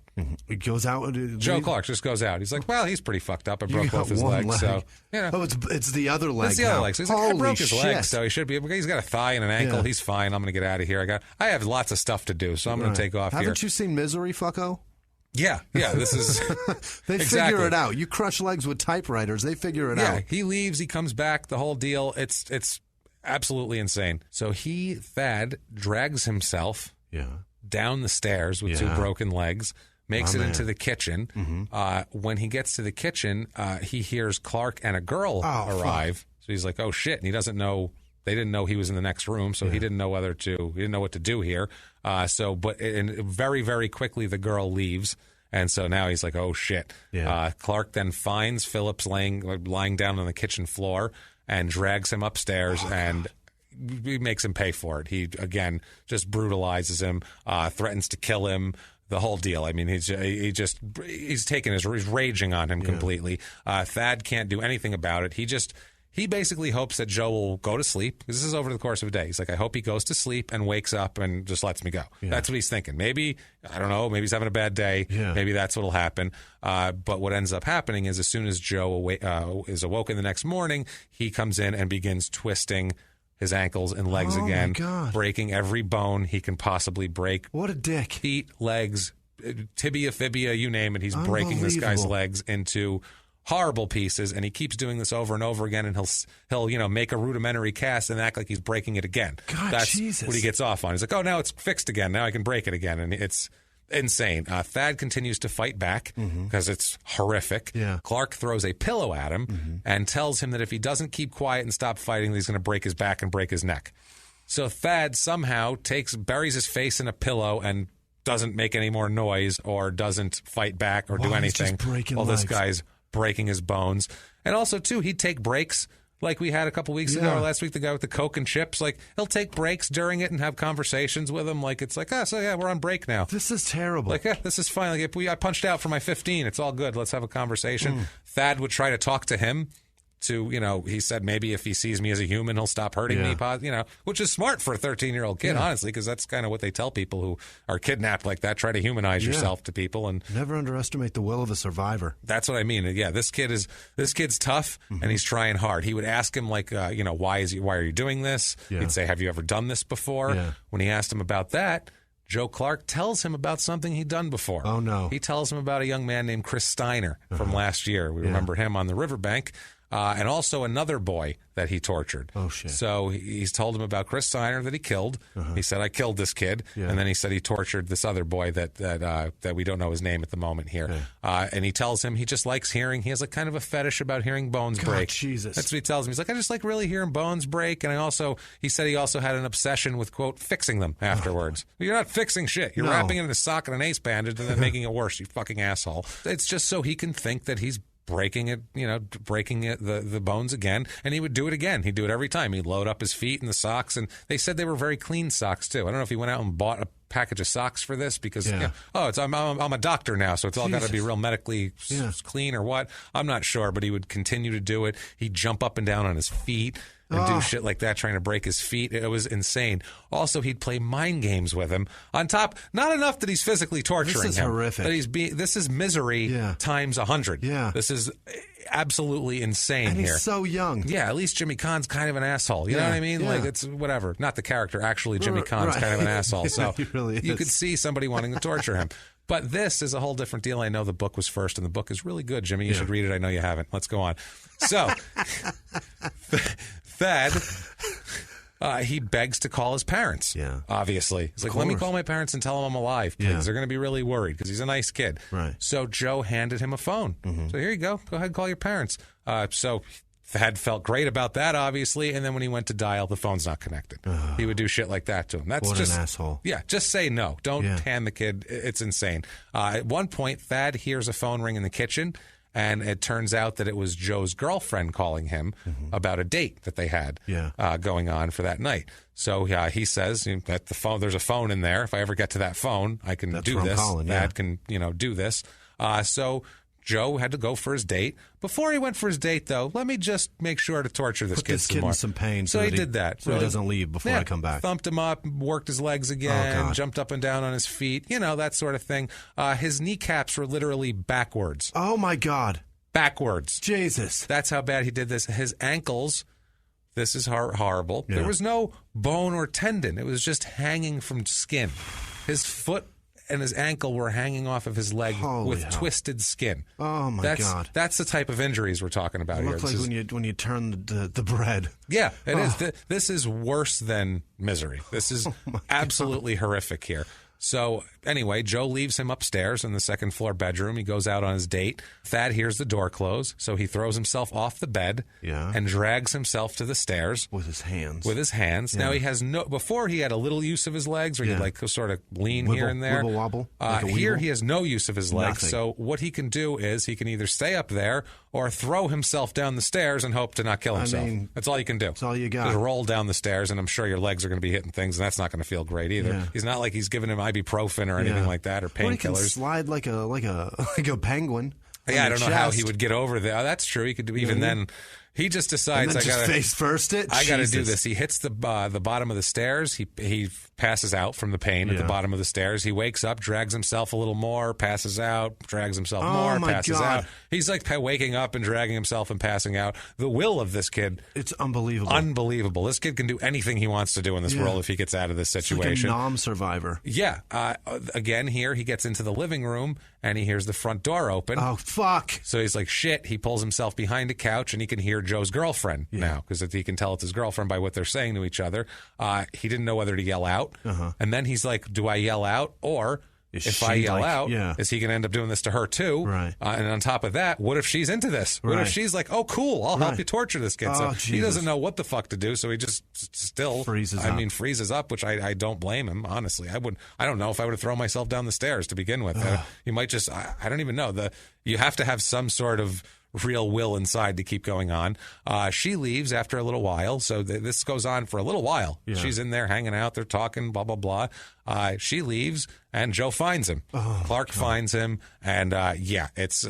He goes out. Joe Clark just goes out. He's like, well, he's pretty fucked up. I broke both his legs. So, it's the other leg. It's the other leg. So he's like, I broke his leg, so he should be. He's got a thigh and an ankle. Yeah. He's fine. I'm going to get out of here. I have lots of stuff to do, so I'm going to take off here. Haven't you seen Misery, fucko? Yeah. This is they figure it out. You crush legs with typewriters. They figure it out. Yeah, he leaves. He comes back. The whole deal. It's absolutely insane. So Thad drags himself down the stairs with two broken legs. Makes it into the kitchen. When he gets to the kitchen, he hears Clark and a girl arrive. Fuck. So he's like, "Oh shit!" And he doesn't know. They didn't know he was in the next room, so he didn't know He didn't know what to do here. But very, very quickly the girl leaves, and so now he's like, "Oh shit!" Yeah. Clark then finds Phillips lying down on the kitchen floor and drags him upstairs and. He makes him pay for it. He again just brutalizes him, threatens to kill him. The whole deal. I mean, he's raging on him completely. Thad can't do anything about it. He basically hopes that Joe will go to sleep. This is over the course of a day. He's like, I hope he goes to sleep and wakes up and just lets me go. Yeah. That's what he's thinking. Maybe, I don't know, maybe he's having a bad day. Yeah. Maybe that's what'll happen. But what ends up happening is as soon as Joe is awoken the next morning, he comes in and begins twisting his ankles and legs again, breaking every bone he can possibly break. What a dick. Feet, legs, tibia, fibia, you name it. He's breaking this guy's legs into horrible pieces, and he keeps doing this over and over again, and he'll make a rudimentary cast and act like he's breaking it again. That's what he gets off on. He's like, oh, now it's fixed again. Now I can break it again. And it's insane. Thad continues to fight back because it's horrific. Yeah. Clark throws a pillow at him and tells him that if he doesn't keep quiet and stop fighting, he's going to break his back and break his neck. So Thad somehow buries his face in a pillow and doesn't make any more noise or doesn't fight back or do anything while this guy's breaking his bones. And also, too, he'd take breaks. Like we had a couple weeks ago or last week, the guy with the Coke and chips, like he'll take breaks during it and have conversations with him. Like it's like, we're on break now. This is terrible. Like, this is fine. Like I punched out for my 15. It's all good. Let's have a conversation. Thad would try to talk to him. He said maybe if he sees me as a human, he'll stop hurting me, which is smart for a 13-year-old kid, honestly, because that's kind of what they tell people who are kidnapped like that. Try to humanize yourself to people. And never underestimate the will of a survivor. That's what I mean. Yeah, this kid's tough, and he's trying hard. He would ask him, like, why are you doing this? Yeah. He'd say, have you ever done this before? Yeah. When he asked him about that, Joe Clark tells him about something he'd done before. Oh, no. He tells him about a young man named Chris Steiner from last year. We remember him on the riverbank. And also another boy that he tortured. Oh, shit. So he's told him about Chris Steiner that he killed. He said, I killed this kid. Yeah. And then he said he tortured this other boy that we don't know his name at the moment here. Yeah. And he tells him he just likes hearing, he has kind of a fetish about hearing bones break. Jesus. That's what he tells him. He's like, I just like really hearing bones break. And he said he also had an obsession with, quote, fixing them afterwards. You're not fixing shit. You're wrapping it in a sock and an ace bandage and then making it worse, you fucking asshole. It's just so he can think that he's breaking the bones again, and he would do it again. He'd do it every time. He'd load up his feet in the socks, and they said they were very clean socks too. I don't know if he went out and bought a package of socks for this because I'm a doctor now, so it's all got to be real medically clean or what. I'm not sure, but he would continue to do it. He'd jump up and down on his feet and do shit like that, trying to break his feet. It was insane. Also, he'd play mind games with him. On top, not enough that he's physically torturing him. This is horrific. This is misery times 100. Yeah. This is absolutely insane and here. He's so young. Yeah, at least Jimmy Cahn's kind of an asshole. You know what I mean? Yeah. Like, it's whatever. Not the character. Actually, Jimmy Cahn's kind of an asshole. So he really is. You could see somebody wanting to torture him. But this is a whole different deal. I know the book was first, and the book is really good, Jimmy. You should read it. I know you haven't. Let's go on. So, Thad, he begs to call his parents, obviously. He's like, let me call my parents and tell them I'm alive, please. Yeah. They're going to be really worried because he's a nice kid. Right. So Joe handed him a phone. So here you go. Go ahead and call your parents. So Thad felt great about that, obviously, and then when he went to dial, the phone's not connected. He would do shit like that to him. That's what just an asshole. Yeah, just say no. Don't hand the kid. It's insane. At one point, Thad hears a phone ring in the kitchen, and it turns out that it was Joe's girlfriend calling him about a date that they had going on for that night. So he says that there's a phone in there. If I ever get to that phone, I can do this. Thad can do this. So Joe had to go for his date. Before he went for his date, though, let me just make sure to torture this kid some more. In some pain. So he did that. So he doesn't leave before I come back. Thumped him up, worked his legs again, jumped up and down on his feet, that sort of thing. His kneecaps were literally backwards. Oh, my God. Backwards. Jesus. That's how bad he did this. His ankles, this is horrible. Yeah. There was no bone or tendon. It was just hanging from skin. His foot and his ankle were hanging off of his leg with twisted skin. Oh, my God. That's the type of injuries we're talking about here. It looks like when you turn the bread. Yeah, it is. This is worse than misery. This is absolutely horrific here. So anyway, Joe leaves him upstairs in the second floor bedroom. He goes out on his date. Thad hears the door close, so he throws himself off the bed and drags himself to the stairs. With his hands. Yeah. Now he has before he had a little use of his legs where he'd sort of lean here and there. Wibble wobble. Here he has no use of his legs. Nothing. So what he can do is he can either stay up there or throw himself down the stairs and hope to not kill himself. That's all you can do. That's all you got. Just roll down the stairs, and I'm sure your legs are going to be hitting things, and that's not going to feel great either. Yeah. He's not like he's giving him ibuprofen or anything like that, or painkillers. He can slide like a penguin. Yeah, I don't know how he would get over there. Oh, that's true. He could do even then. He just decides I got to face first it. I got to do this. He hits the bottom of the stairs. He passes out from the pain at the bottom of the stairs. He wakes up, drags himself a little more, passes out, drags himself more, passes out. He's like waking up and dragging himself and passing out. The will of this kid, it's unbelievable. Unbelievable. This kid can do anything he wants to do in this world if he gets out of this situation. It's like a non-survivor. Yeah. Again, here he gets into the living room and he hears the front door open. Oh, fuck. So he's like, shit. He pulls himself behind a couch and he can hear Joe's girlfriend now, because he can tell it's his girlfriend by what they're saying to each other. He didn't know whether to yell out. And then he's like, do I yell out? Or if I yell out, is he going to end up doing this to her too? Right. And on top of that, what if she's into this? What if she's like, oh, cool, I'll help you torture this kid. So he doesn't know what the fuck to do, so he just still freezes up, which I don't blame him, honestly. I don't know if I would have thrown myself down the stairs to begin with. You might just, I don't even know. You have to have some sort of real will inside to keep going on. She leaves after a little while, so this goes on for a little while. Yeah. She's in there hanging out, they're talking, blah, blah, blah. She leaves, and Joe finds him. Clark finds him, and it's...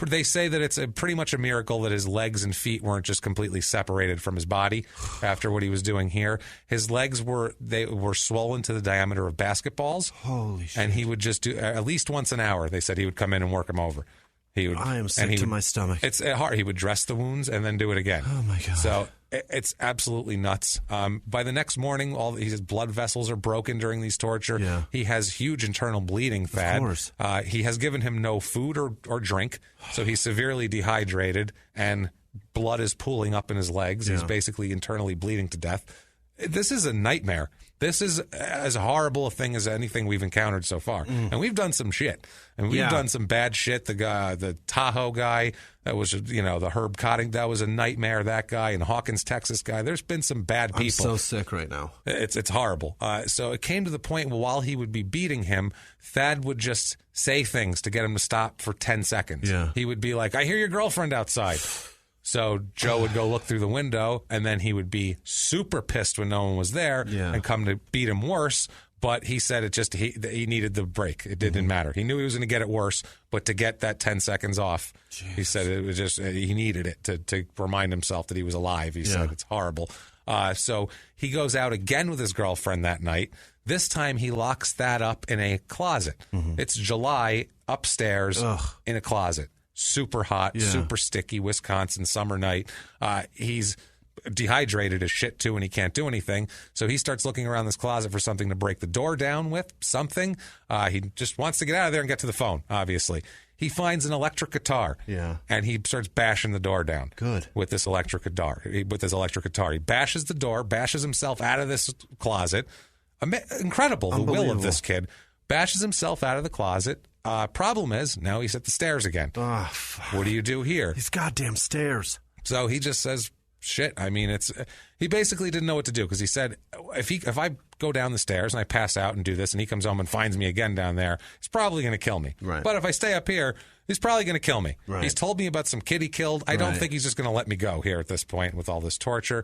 they say that it's pretty much a miracle that his legs and feet weren't just completely separated from his body after what he was doing here. His legs were swollen to the diameter of basketballs. Holy shit. And he would just do, at least once an hour, they said he would come in and work them over. I am sick to my stomach. It's hard. He would dress the wounds and then do it again. Oh, my God. So it's absolutely nuts. By the next morning, his blood vessels are broken during these torture. Yeah. He has huge internal bleeding, Thad. Of course. He has given him no food or drink, so he's severely dehydrated, and blood is pooling up in his legs. He's basically internally bleeding to death. This is a nightmare. This is as horrible a thing as anything we've encountered so far. And we've done some shit. And we've done some bad shit. The Tahoe guy, that was, the Herb Cotting, that was a nightmare, that guy. And Hawkins, Texas guy. There's been some bad people. I'm so sick right now. It's horrible. So it came to the point where while he would be beating him, Thad would just say things to get him to stop for 10 seconds. Yeah. He would be like, I hear your girlfriend outside. So Joe would go look through the window, and then he would be super pissed when no one was there and come to beat him worse. But he said he needed the break. It didn't matter. He knew he was going to get it worse, but to get that 10 seconds off, he said it was just he needed it to remind himself that he was alive. He said it's horrible. So he goes out again with his girlfriend that night. This time he locks Thad up in a closet. It's July, upstairs in a closet. Super hot, super sticky, Wisconsin summer night. He's dehydrated as shit too, and he can't do anything. So he starts looking around this closet for something to break the door down with, something. He just wants to get out of there and get to the phone, obviously. He finds an electric guitar, and he starts bashing the door down. Good. With this electric guitar. He bashes the door, bashes himself out of this closet. Incredible, the will of this kid. Bashes himself out of the closet. Problem is, now he's at the stairs again. What do you do here? These goddamn stairs. So he just says, shit. I mean, he basically didn't know what to do because he said, if I go down the stairs and I pass out and do this and he comes home and finds me again down there, he's probably going to kill me. Right. But if I stay up here, he's probably going to kill me. Right. He's told me about some kid he killed. I don't think he's just going to let me go here at this point with all this torture.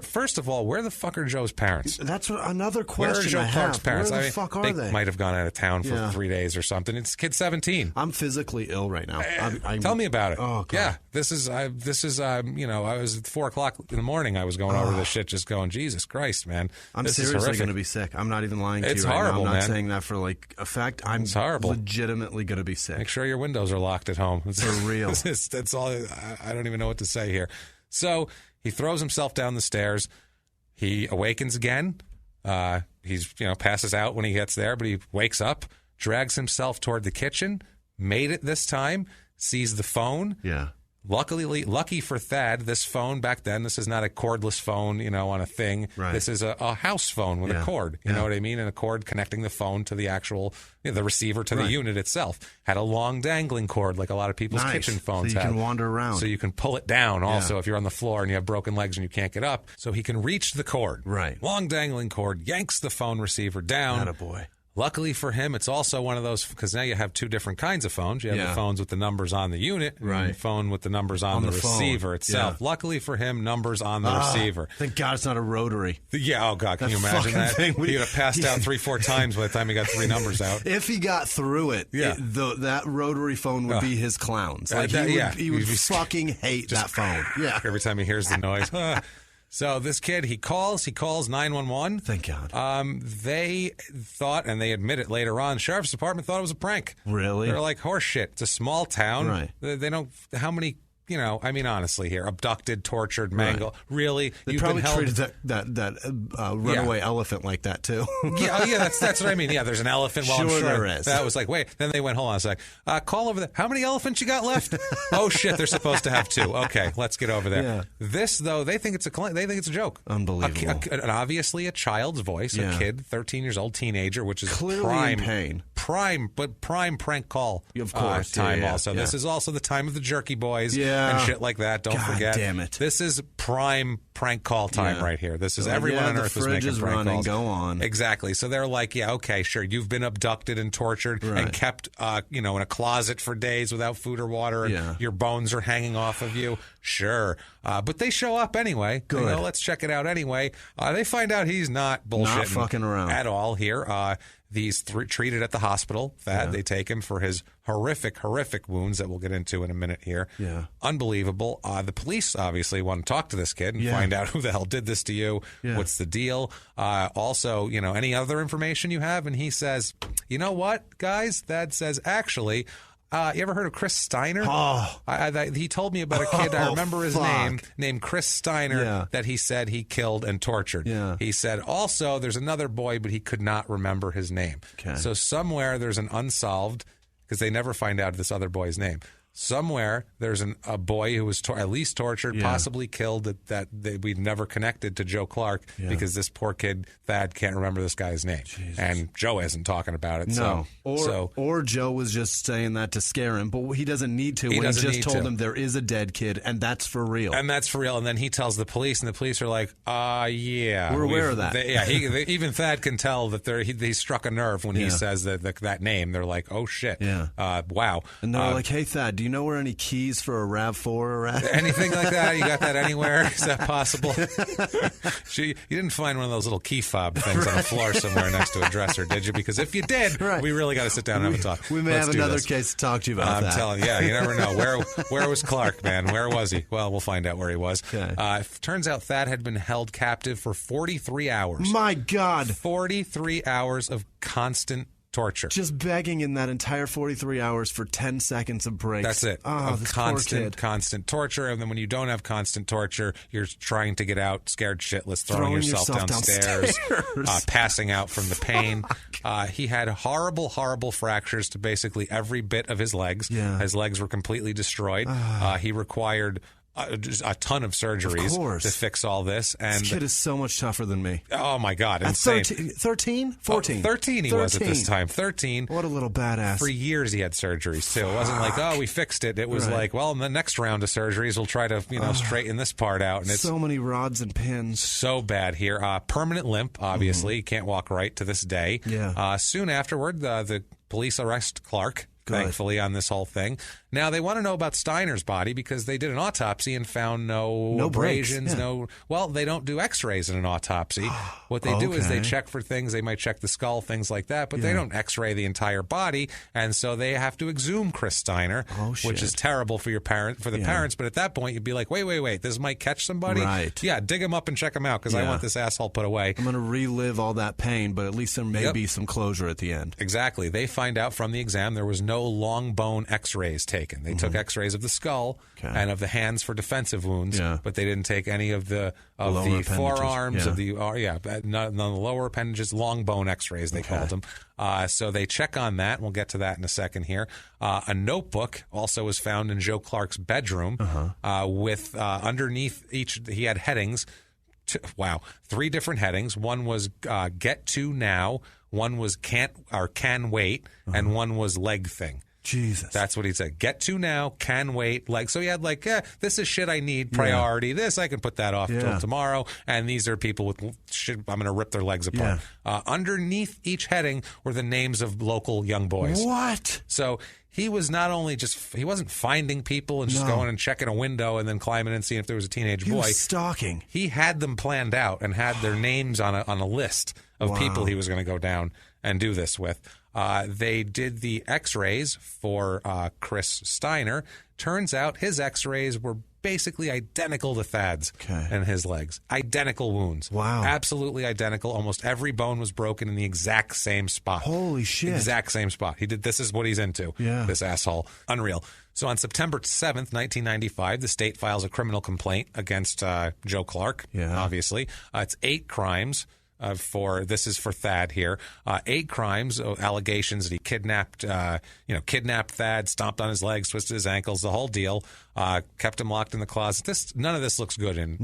First of all, where the fuck are Joe's parents? That's another question. Where are Joe Clark's parents? Where the fuck are they? Might have gone out of town for 3 days or something. It's kid 17. I'm physically ill right now. Tell me about it. Oh, God. Yeah, this is I was at 4 o'clock in the morning. I was going over this shit, just going, Jesus Christ, man. I'm seriously going to be sick. I'm not even lying to you. It's horrible, right now. I'm not man. saying that for like a fact. I'm horrible. Legitimately going to be sick. Make sure your windows are locked at home. For real. That's all. I don't even know what to say here. So he throws himself down the stairs. He awakens again. He's passes out when he gets there, but he wakes up, drags himself toward the kitchen, made it this time, sees the phone. Yeah. Lucky for Thad, this phone back then, this is not a cordless phone, on a thing. Right. This is a house phone with a cord. You know what I mean? And a cord connecting the phone to the actual, the receiver to the unit itself. Had a long dangling cord like a lot of people's kitchen phones have. So you can wander around. So you can pull it down also if you're on the floor and you have broken legs and you can't get up. So he can reach the cord. Right. Long dangling cord, yanks the phone receiver down. Attaboy. Luckily for him, it's also one of those, because now you have two different kinds of phones. You have the phones with the numbers on the unit, and the phone with the numbers on the receiver itself. Yeah. Luckily for him, numbers on the receiver. Thank God it's not a rotary. Yeah, oh God, can you imagine that? He would have passed out 3-4 times by the time he got 3 numbers out. If he got through it, that rotary phone would be his clowns. Like he would fucking hate that phone. Yeah. Every time he hears the noise. So this kid, he calls 911. Thank God. They thought, and they admit it later on, Sheriff's Department thought it was a prank. Really? They're like, horse shit. It's a small town. Right. They don't, how many, I mean, honestly here, abducted, tortured, mangled. Right. Really? They probably treated that runaway elephant like that, too. That's what I mean. Yeah, there's an elephant. Well, I'm sure there is. That was like, wait. Then they went, hold on a sec. Call over there. How many elephants you got left? Oh, shit, they're supposed to have 2. Okay, let's get over there. Yeah. This, though, they think it's a joke. Unbelievable. Obviously a child's voice, a kid, 13 years old, teenager, which is clearly in pain. Prime prank call of course, time also. Yeah. This is also the time of the jerky boys and shit like that. Don't forget. Damn it. This is prime prank call time right here. This is everyone on earth is making prank calls. Go on. Exactly. So they're like, yeah, okay, sure. You've been abducted and tortured and kept, in a closet for days without food or water. And your bones are hanging off of you. Sure. But they show up anyway. Good. Let's check it out anyway. They find out he's not bullshitting. Not fucking around. At all here. He's treated at the hospital. They take him for his horrific wounds that we'll get into in a minute here. Yeah. Unbelievable. The police obviously want to talk to this kid and find out who the hell did this to you. Yeah. What's the deal? Also, any other information you have? And he says, you know what, guys? Thad says, actually, you ever heard of Chris Steiner? Oh. He told me about a kid, I remember his name, named Chris Steiner, that he said he killed and tortured. Yeah. He said also there's another boy, but he could not remember his name. Okay. So somewhere there's an unsolved, because they never find out this other boy's name. Somewhere there's a boy who was at least tortured, possibly killed, that we've never connected to Joe Clark because this poor kid, Thad, can't remember this guy's name. Jesus. And Joe isn't talking about it. No. Or Joe was just saying that to scare him, but he doesn't need to. He just told him there is a dead kid, and that's for real. And then he tells the police, and the police are like, yeah. We're aware of that. Even Thad can tell that he struck a nerve when he says that name. They're like, oh, shit. Yeah. Wow. And they're like, hey, Thad, do you know where any keys for a RAV4 are at? Anything like that? You got that anywhere? Is that possible? You didn't find one of those little key fob things on the floor somewhere next to a dresser, did you? Because if you did, we really got to sit down and have a talk. We may have another case to talk to you about. I'm telling you, you never know. Where was Clark, man? Where was he? Well, we'll find out where he was. Okay. Turns out Thad had been held captive for 43 hours. My God. 43 hours of constant torture. Just begging in that entire 43 hours for 10 seconds of breaks. That's it. Oh, this constant torture. And then when you don't have constant torture, you're trying to get out, scared shitless, throwing yourself downstairs. Passing out from the pain. He had horrible fractures to basically every bit of his legs. Yeah. His legs were completely destroyed. He required just a ton of surgeries to fix all this. And this kid is so much tougher than me. Oh, my God. Insane. 13? 14? 13 he was at this time. 13. What a little badass. For years he had surgeries, too. It wasn't like, oh, we fixed it. It was like, well, in the next round of surgeries, we'll try to, straighten this part out. And it's so many rods and pins. So bad here. Permanent limp, obviously. Can't walk right to this day. Yeah. Soon afterward, the police arrest Clark. Thankfully, on this whole thing. Now, they want to know about Steiner's body because they did an autopsy and found no abrasions, well, they don't do x-rays in an autopsy. What they do is they check for things. They might check the skull, things like that, but they don't x-ray the entire body, and so they have to exhume Chris Steiner, which is terrible for the parents, but at that point, you'd be like, wait, this might catch somebody? Right. Yeah, dig him up and check him out because I want this asshole put away. I'm going to relive all that pain, but at least there may be some closure at the end. Exactly. They find out from the exam there was no long bone x-rays taken. They took x-rays of the skull and of the hands for defensive wounds, but they didn't take any of the forearms, of the none of the lower appendages, long bone x-rays they called them. So they check on that, and we'll get to that in a second here. A notebook also was found in Joe Clark's bedroom with underneath each, he had headings. 3 different headings. One was get to now, one was can wait, and one was leg thing. Jesus. That's what he said. Get to now, can wait, leg. So he had this is shit I need, priority. This, I can put that off till tomorrow. And these are people with shit, I'm going to rip their legs apart. Underneath each heading were the names of local young boys. What? So he was not only he wasn't finding people and just going and checking a window and then climbing in and seeing if there was a teenage boy. He was stalking. He had them planned out and had their names on a list of people he was going to go down and do this with. They did the x-rays for Chris Steiner. Turns out his x-rays were basically identical to Thad's and his legs. Identical wounds. Wow. Absolutely identical. Almost every bone was broken in the exact same spot. Holy shit. Exact same spot. This is what he's into, this asshole. Unreal. So on September 7th, 1995, the state files a criminal complaint against Joe Clark, obviously. It's 8 crimes. This is for Thad here. 8 crimes, allegations that he kidnapped Thad, stomped on his legs, twisted his ankles, the whole deal. Kept him locked in the closet. None of this looks good in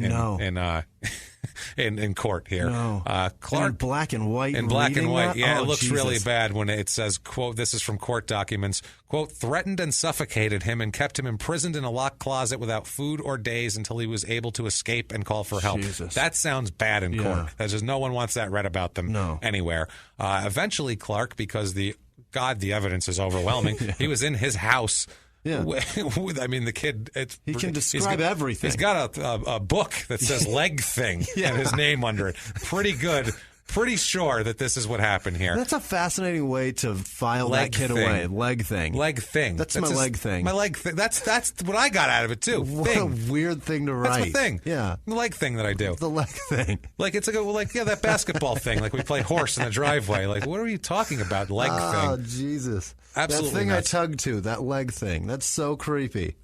court here. No. Clark, in black and white. In black and white. That? It looks really bad when it says, quote, this is from court documents, quote, threatened and suffocated him and kept him imprisoned in a locked closet without food or days until he was able to escape and call for help. Jesus. That sounds bad in court. That's just no one wants that read about them anywhere. Eventually, Clark, because the evidence is overwhelming, he was in his house. Yeah. I mean, the kid, he can describe everything. He's got a book that says leg thing and his name under it. Pretty good. Pretty sure that this is what happened here. That's a fascinating way to file that kid away. Leg thing. Leg thing. That's my leg thing. My leg thing. That's what I got out of it, too. What a weird thing to write. That's the thing. Yeah. The leg thing that I do. The leg thing. It's that basketball thing. Like we play horse in the driveway. Like, what are you talking about? Leg thing. Oh, Jesus. Absolutely that thing nuts. I tug to, that leg thing. That's so creepy.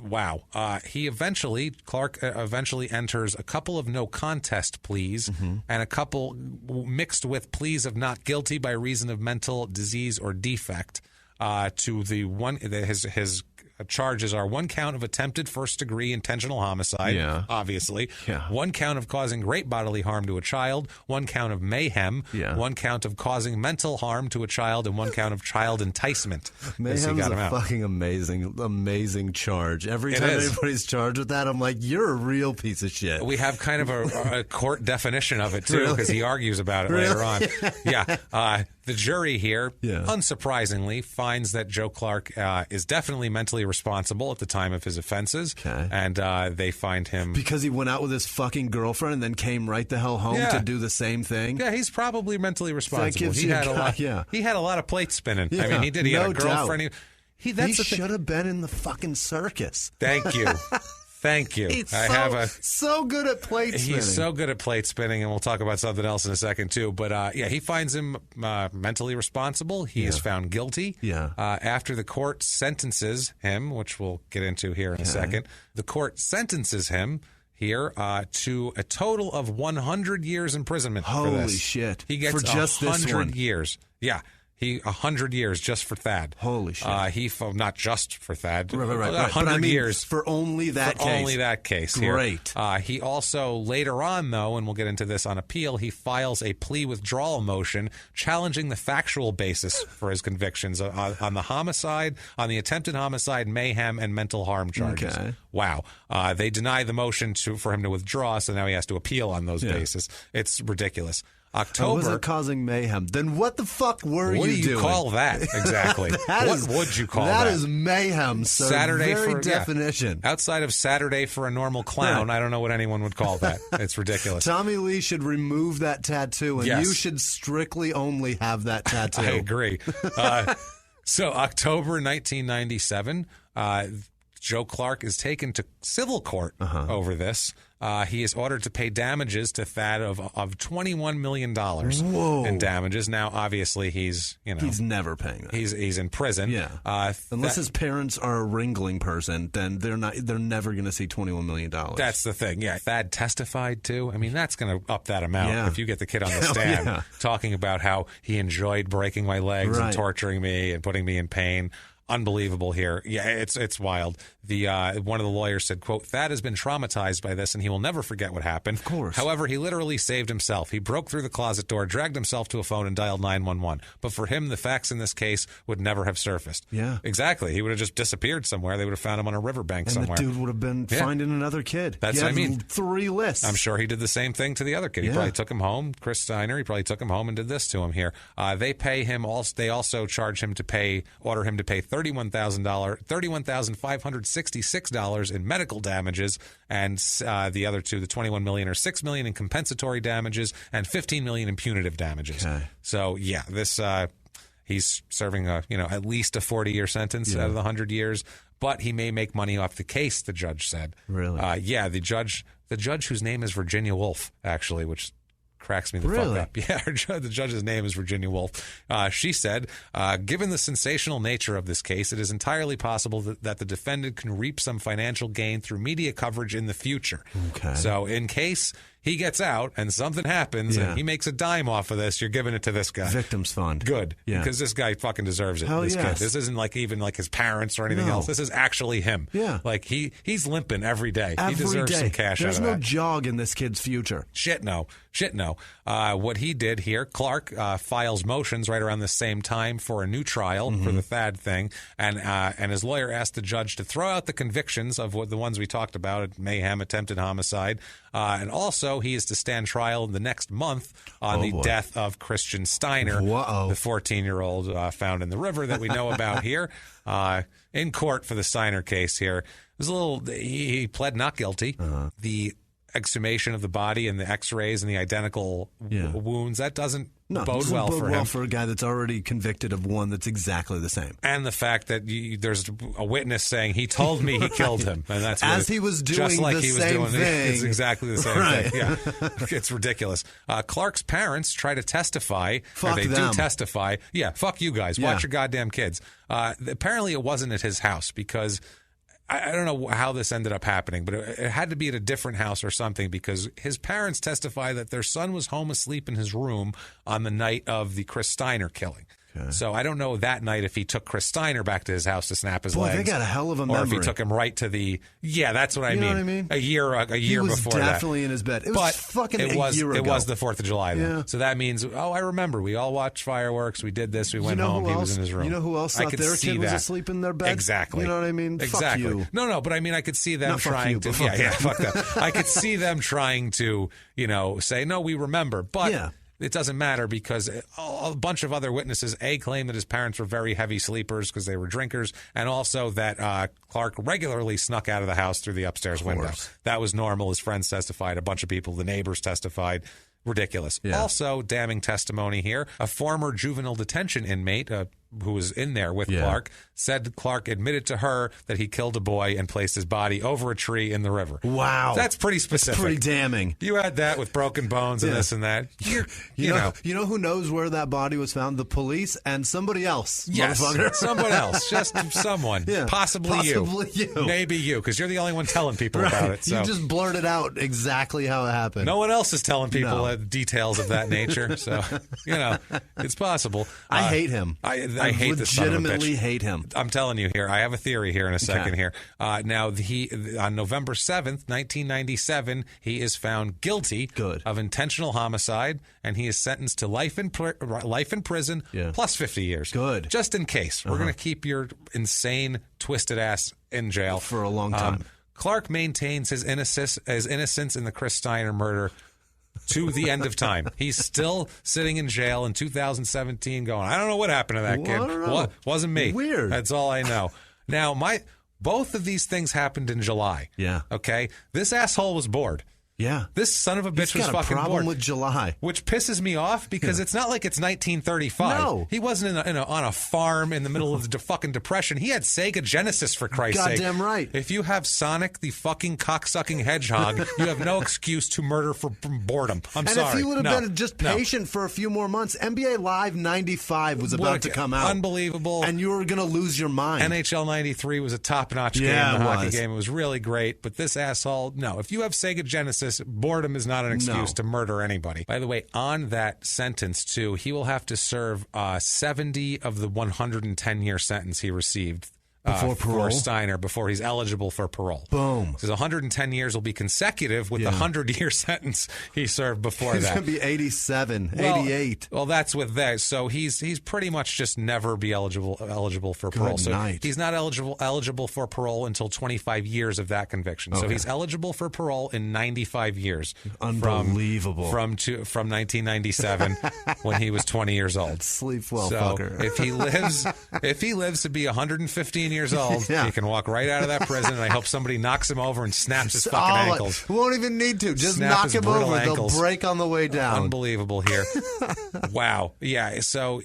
Wow. Clark eventually enters a couple of no contest pleas and a couple mixed with pleas of not guilty by reason of mental disease or defect to the one, his charges are 1 count of attempted first-degree intentional homicide, obviously. Yeah. 1 count of causing great bodily harm to a child. 1 count of mayhem. 1 count of causing mental harm to a child, and 1 count of child enticement. Mayhem's a fucking amazing charge. Every time anybody's charged with that, I'm like, you're a real piece of shit. We have kind of a court definition of it, too, because he argues about it later on. The jury here, unsurprisingly, finds that Joe Clark is definitely mentally responsible at the time of his offenses, and they find him because he went out with his fucking girlfriend and then came right the hell home to do the same thing. Yeah, he's probably mentally responsible. He had a lot of plate spinning. I mean, he did. He had a girlfriend. He should have been in the fucking circus. Thank you. Thank you. He's so good at plate spinning. He's so good at plate spinning, and we'll talk about something else in a second, too. But, he finds him mentally responsible. He is found guilty. After the court sentences him, which we'll get into here in a second, the court sentences him here to a total of 100 years imprisonment for this. Holy shit. He gets for just 100 this one. years. Yeah. 100 years just for Thad. Holy shit. Not just for Thad. Right. 100 years. For only that case. Only that case here. Great. He also, later on, though, and we'll get into this on appeal, he files a plea withdrawal motion challenging the factual basis for his convictions on the homicide, on the attempted homicide, mayhem, and mental harm charges. Okay. Wow. They deny the motion for him to withdraw, so now he has to appeal on those bases. It's ridiculous. October. Was it causing mayhem? Then what the fuck were you doing? What do you call that exactly? What would you call that? That is mayhem, sir. Saturday very for definition. Yeah. Outside of Saturday for a normal clown, I don't know what anyone would call that. It's ridiculous. Tommy Lee should remove that tattoo, and you should strictly only have that tattoo. I agree. So October 1997, Joe Clark is taken to civil court over this. He is ordered to pay damages to Thad of $21 million in damages. Now, obviously, he's never paying that. He's in prison. Yeah. Unless his parents are a Ringling person, then they're never going to see $21 million. That's the thing. Yeah. Thad testified too. I mean, that's going to up that amount if you get the kid on the stand talking about how he enjoyed breaking my legs and torturing me and putting me in pain. Unbelievable here. Yeah, it's wild. One of the lawyers said, quote, Thad has been traumatized by this and he will never forget what happened. Of course. However, he literally saved himself. He broke through the closet door, dragged himself to a phone and dialed 911. But for him, the facts in this case would never have surfaced. Yeah. Exactly. He would have just disappeared somewhere. They would have found him on a riverbank somewhere. And the dude would have been finding another kid. That's what I mean. 3 lists. I'm sure he did the same thing to the other kid. He probably took him home. Chris Steiner, he probably took him home and did this to him here. They pay him also. They also order him to pay $31,566 in medical damages, and the other two, the $21 million or $6 million in compensatory damages and $15 million in punitive damages. Okay. So this he's serving at least a 40-year sentence out of the 100 years, but he may make money off the case. The judge said. Really? The judge whose name is Virginia Woolf, actually, which cracks me the fuck up. Yeah, the judge's name is Virginia Woolf. She said, given the sensational nature of this case, it is entirely possible that the defendant can reap some financial gain through media coverage in the future. Okay. So in case he gets out and something happens and he makes a dime off of this, you're giving it to this guy. Victims fund. Good. Yeah. Because this guy fucking deserves it. This kid. This isn't even like his parents or anything else. This is actually him. Yeah. Like he's limping every day. He deserves some cash out of that. There's no jog in this kid's future. Shit no. What he did here, Clark files motions right around the same time for a new trial for the Thad thing, and his lawyer asked the judge to throw out the convictions of the ones we talked about, mayhem, attempted homicide, and also he is to stand trial the next month on the death of Christian Steiner, the 14-year-old found in the river that we know about here, in court for the Steiner case here. It was he pled not guilty. The exhumation of the body and the x-rays and the identical wounds, that doesn't bode well for him. For a guy that's already convicted of one that's exactly the same. And the fact that there's a witness saying he told me he killed him, and that's as he was doing just like the he was same doing thing. It's exactly the same thing. Yeah, it's ridiculous. Clark's parents try to testify. Fuck they them. do testify. Yeah, fuck you guys. Watch your goddamn kids. Apparently, it wasn't at his house because I don't know how this ended up happening, but it had to be at a different house or something because his parents testify that their son was home asleep in his room on the night of the Chris Steiner killing. Okay. So I don't know that night if he took Chris Steiner back to his house to snap his legs. They got a hell of a memory. Or if he took him right to the... Yeah, that's what I mean. You know what I mean? A year before that. He was definitely in his bed. It was fucking a year ago. It was the 4th of July, though. Yeah. So that means, I remember. We all watched fireworks. We did this. We went home. He was in his room. You know who else thought their kid was asleep in their bed? Exactly. You know what I mean? Exactly. Fuck you. No, but I mean, I could see them trying to... fuck that. I could see them trying to, say, no, we remember. But... Yeah. It doesn't matter because a bunch of other witnesses, claim that his parents were very heavy sleepers because they were drinkers, and also that Clark regularly snuck out of the house through the upstairs window. That was normal. His friends testified. A bunch of people, the neighbors testified. Ridiculous. Yeah. Also, damning testimony here. A former juvenile detention inmate, who was in there with Clark, said Clark admitted to her that he killed a boy and placed his body over a tree in the river. Wow. That's pretty specific. That's pretty damning. You had that with broken bones and this and that. You know who knows where that body was found? The police and somebody else. Yes, someone else. Just someone. Possibly you. Maybe you, because you're the only one telling people about it. So. You just blurted out exactly how it happened. No one else is telling people details of that nature. So, it's possible. I hate him. I hate this son of a bitch. Legitimately hate him. I'm telling you here. I have a theory here in a second here. Now, on November 7th, 1997, he is found guilty of intentional homicide, and he is sentenced to life in prison plus 50 years. Good. Just in case. We're going to keep your insane, twisted ass in jail. For a long time. Clark maintains his innocence in the Chris Steiner murder to the end of time. He's still sitting in jail in 2017 going, I don't know what happened to that kid. Wasn't me. Weird. That's all I know. Now, both of these things happened in July. Yeah. Okay? This asshole was bored. Yeah. This son of a bitch was fucking bored. He's got a problem with July. Which pisses me off because it's not like it's 1935. No. He wasn't on a farm in the middle of the fucking Depression. He had Sega Genesis, for Christ's sake. Goddamn right. If you have Sonic, the fucking cocksucking hedgehog, you have no excuse to murder from boredom. I'm sorry. And if he would have been just patient for a few more months, NBA Live 95 was about to come out. Unbelievable. And you were going to lose your mind. NHL 93 was a top-notch game, the hockey game. It was really great. But this asshole, no. If you have Sega Genesis, boredom is not an excuse to murder anybody. By the way, on that sentence, too, he will have to serve 70 of the 110-year sentence he received before parole? For Steiner, before he's eligible for parole. Boom. Because 110 years will be consecutive with the 100-year sentence he served before he's that. He's going to be 87, 88. Well, that's with that. So he's pretty much just never be eligible for parole. So he's not eligible for parole until 25 years of that conviction. Okay. So he's eligible for parole in 95 years. Unbelievable. From 1997 when he was 20 years old. Sleep well, so fucker. if he lives to be 115 years old, he can walk right out of that prison, and I hope somebody knocks him over and snaps his fucking ankles. Won't even need to. Just knock him over. Ankles. They'll break on the way down. Unbelievable here. Wow. Yeah. So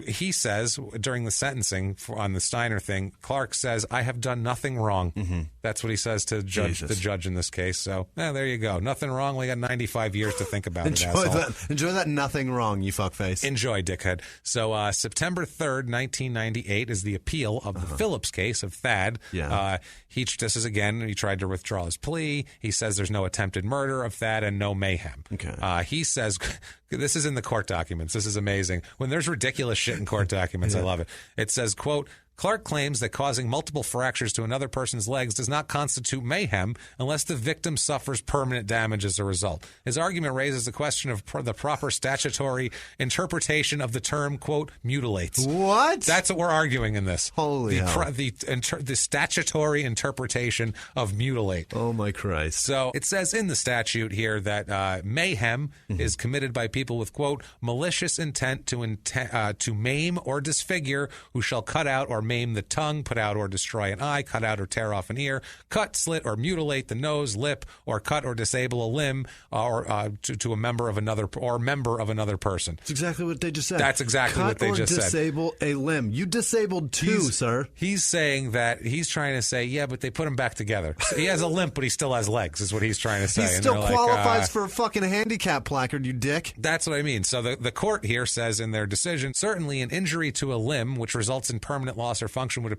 he says during the sentencing on the Steiner thing, Clark says, I have done nothing wrong. Mm-hmm. That's what he says to the judge in this case. So there you go. Nothing wrong. We got 95 years to think about it, asshole. Enjoy that nothing wrong, you fuckface. Enjoy, dickhead. So September 3rd, 1998 is the appeal of the Phillips case of Thad. Yeah. He tried to withdraw his plea. He says there's no attempted murder of Thad and no mayhem. Okay. He says, this is in the court documents. This is amazing. When there's ridiculous shit in court documents, I love it. It says, quote, Clark claims that causing multiple fractures to another person's legs does not constitute mayhem unless the victim suffers permanent damage as a result. His argument raises the question of the proper statutory interpretation of the term, quote, mutilates. What? That's what we're arguing in this. Holy hell. The statutory interpretation of mutilate. Oh, my Christ. So it says in the statute here that mayhem is committed by people with, quote, malicious intent to maim or disfigure, who shall cut out or maim the tongue, put out or destroy an eye, cut out or tear off an ear, cut, slit, or mutilate the nose, lip, or cut or disable a limb, or to a member of another person. That's exactly what they just said. That's exactly what they just said. Cut or disable a limb. You disabled two, sir. He's saying that he's trying to say, yeah, but they put him back together. So he has a limp, but he still has legs, is what he's trying to say. He still qualifies for a fucking handicap placard, you dick. That's what I mean. So the court here says in their decision, certainly an injury to a limb, which results in permanent loss or function with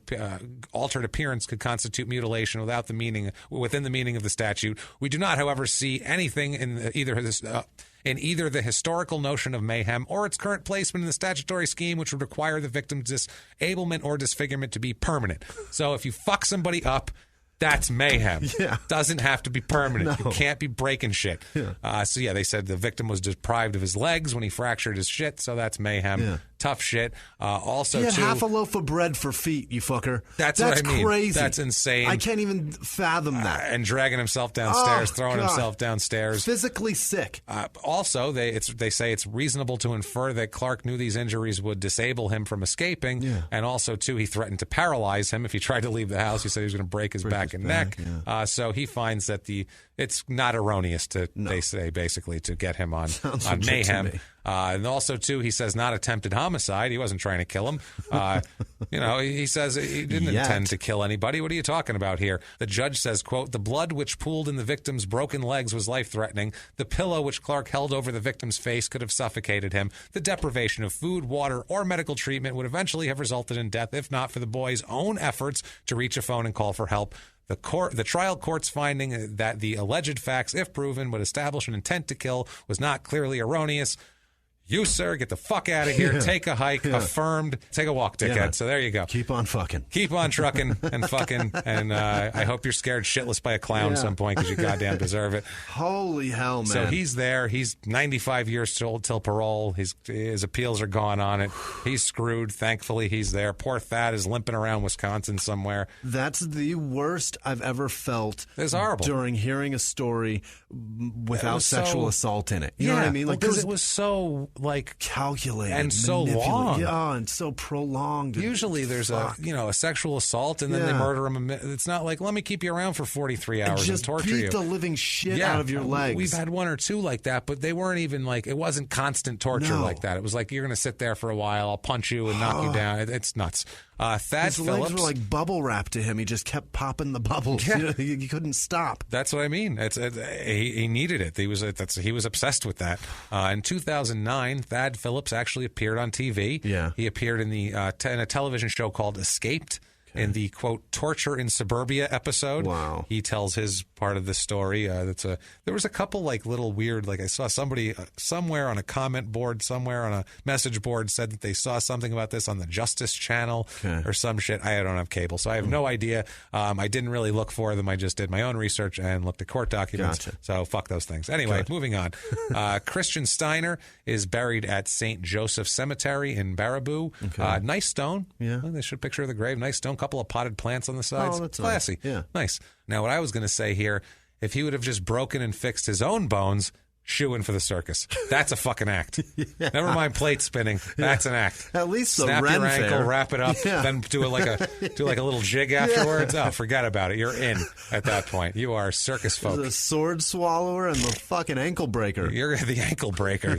altered appearance, could constitute mutilation within the meaning of the statute. We do not, however, see anything in either the historical notion of mayhem or its current placement in the statutory scheme, which would require the victim's disablement or disfigurement to be permanent. So if you fuck somebody up, that's mayhem. Yeah. Doesn't have to be permanent. No. You can't be breaking shit. Yeah. They said the victim was deprived of his legs when he fractured his shit, so that's mayhem. Yeah. Tough shit. Also, he had half a loaf of bread for feet, you fucker. That's what I mean. Crazy. That's insane. I can't even fathom that. And dragging himself downstairs, throwing himself downstairs. Physically sick. Also, they say it's reasonable to infer that Clark knew these injuries would disable him from escaping. Yeah. And also, too, he threatened to paralyze him if he tried to leave the house. He said he was going to break his back and neck. Yeah. So he finds that it's not erroneous they say, basically, to get him on mayhem. And also, too, he says not attempted homicide. He wasn't trying to kill him. He says he didn't intend to kill anybody. What are you talking about here? The judge says, quote, the blood which pooled in the victim's broken legs was life-threatening. The pillow which Clark held over the victim's face could have suffocated him. The deprivation of food, water, or medical treatment would eventually have resulted in death if not for the boy's own efforts to reach a phone and call for help. The trial court's finding that the alleged facts, if proven, would establish an intent to kill was not clearly erroneous. You, sir, get the fuck out of here. Take a hike. Affirmed. Take a walk, dickhead. Yeah. So there you go. Keep on fucking. Keep on trucking and fucking. And I hope you're scared shitless by a clown at some point because you goddamn deserve it. Holy hell, man. So he's there. He's 95 years old till parole. His appeals are gone on it. He's screwed. Thankfully, he's there. Poor Thad is limping around Wisconsin somewhere. That's the worst I've ever felt. It's horrible. During hearing a story without sexual assault in it. You know what I mean? Like, because it was so calculated and so long, and so prolonged. Usually, there's a sexual assault, and then they murder him. It's not like, let me keep you around for 43 hours and torture you. Beat the living shit out of your legs. We've had one or two like that, but they weren't even it wasn't constant torture like that. It was like, you're going to sit there for a while. I'll punch you and knock you down. It's nuts. Thad His Phillips, legs were like bubble wrap to him. He just kept popping the bubbles. Yeah. He couldn't stop. That's what I mean. He needed it. He was obsessed with that. In 2009, Thad Phillips actually appeared on TV. Yeah, he appeared in in a television show called Escaped. In the, quote, Torture in Suburbia episode. Wow. He tells his part of the story. There was a couple little weird, I saw somebody somewhere on a comment board, somewhere on a message board said that they saw something about this on the Justice Channel or some shit. I don't have cable, so I have no idea. I didn't really look for them. I just did my own research and looked at court documents. Gotcha. So fuck those things. Anyway, moving on. Christian Steiner is buried at St. Joseph Cemetery in Baraboo. Okay. Nice stone. Yeah. Well, they should picture the grave. Nice stone. Couple of potted plants on the sides. Oh, that's classy. Nice. Yeah. Nice. Now, what I was going to say here, if he would have just broken and fixed his own bones, shoo-in for the circus. That's a fucking act. Never mind plate spinning. That's an act. At least snap the your ankle, fair. Wrap it up, then do like a little jig afterwards. Oh, forget about it. You're in at that point. You are circus folk. The sword swallower and the fucking ankle breaker. You're the ankle breaker.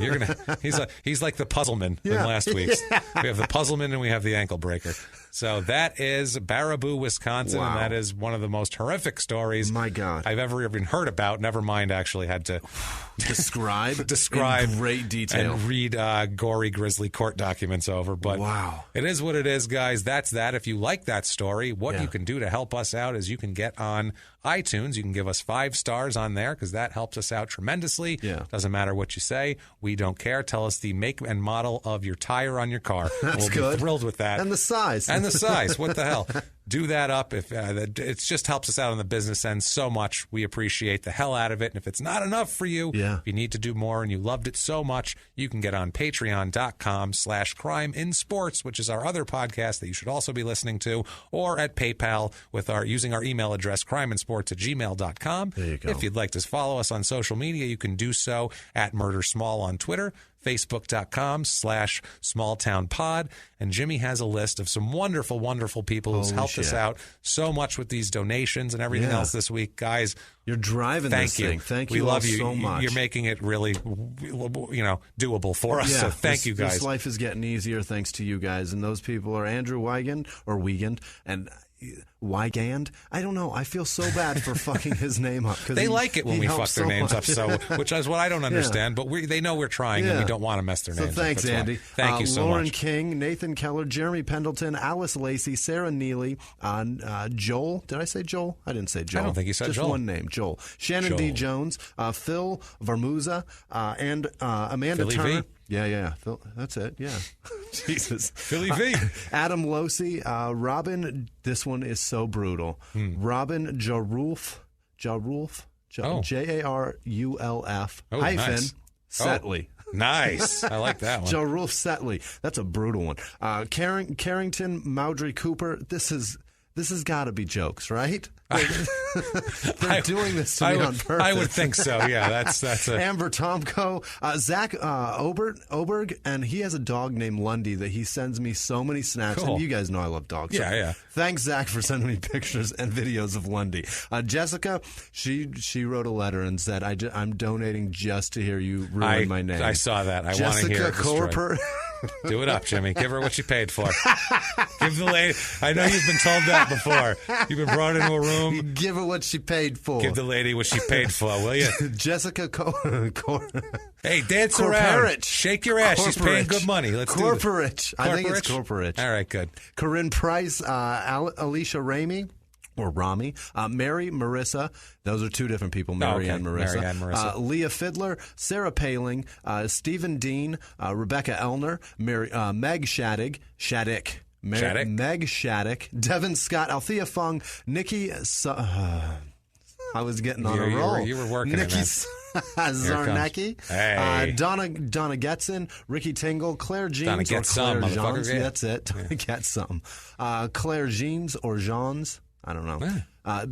He's like the puzzleman in last week's. We have the puzzleman and we have the ankle breaker. So that is Baraboo, Wisconsin, and that is one of the most horrific stories I've ever even heard about. Never mind, actually had to describe in great detail and read gory, grisly court documents over. But it is what it is, guys. That's that. If you like that story, what you can do to help us out is you can get on iTunes. You can give us 5 stars on there because that helps us out tremendously. Doesn't matter what you say. We don't care. Tell us the make and model of your tire on your car. We'll be thrilled with that. And the size. And the size. What the hell? Do that up. If it just helps us out on the business end so much. We appreciate the hell out of it. And if it's not enough for you, if you need to do more and you loved it so much, you can get on patreon.com/crimeinsports, which is our other podcast that you should also be listening to, or at PayPal using our email address, crimeinsports@gmail.com. There you go. If you'd like to follow us on social media, you can do so at MurderSmall on Twitter, Facebook.com/smalltownpod. And Jimmy has a list of some wonderful, wonderful people who's helped us out so much with these donations and everything else this week. Guys, you're driving this thing. Thank you. We love you so much. You're making it really, doable for us. So thank you, guys. This life is getting easier thanks to you guys. And those people are Andrew Wigand and Wygand? I don't know. I feel so bad for fucking his name up. They like it when we fuck their names up, which is what I don't understand. But they know we're trying and we don't want to mess their names up. So thanks, Andy. Thank you so much. Lauren King, Nathan Keller, Jeremy Pendleton, Alice Lacey, Sarah Neely, Joel. Did I say Joel? I didn't say Joel. I don't think you said Just Joel. one name, Joel. Shannon D. Jones, Phil Varmuza, and Amanda Philly Turner. V. Yeah. Phil, that's it. Yeah. Jesus. Philly V. Adam Losey, Robin. This one is so brutal. Robin Jarulf. Jarulf. hyphen Setley. Nice. I like that one. Jarulf Setley. That's a brutal one. Carrington Maudry Cooper. This is This has got to be jokes, right? They're doing this to me on purpose. I would think so. Yeah, that's a... Amber Tomko, Zach Oberg, and he has a dog named Lundy that he sends me so many snaps. Cool. And you guys know I love dogs. Yeah, so yeah. Thanks, Zach, for sending me pictures and videos of Lundy. Jessica, she wrote a letter and said, I'm donating just to hear you ruin my name. I saw that. I want to hear it destroyed. Do it up, Jimmy. Give her what she paid for. Give the lady. I know you've been told that before. You've been brought into a room. Give her what she paid for. Give the lady what she paid for, will you? Jessica Hey, dance around. Shake your ass. She's paying good money. Let's do it. I think it's Corporate. All right, good. Corinne Price, Alicia Ramey. Or Rami, Mary, Marissa. Those are two different people, Mary and Marissa. Mary and Marissa. Leah Fiddler, Sarah Paling, Stephen Dean, Rebecca Elner, Meg Shattuck, Meg Shattuck, Devin Scott, Althea Fung, Nikki. I was getting on a roll. You were working Nikki it, Zarnecki, hey. Donna Getson, Ricky Tingle, Claire Jeans, Donna get some, motherfucker. Yeah. That's it. Donna get some. Claire Jeans or Jeans. I don't know. Yeah.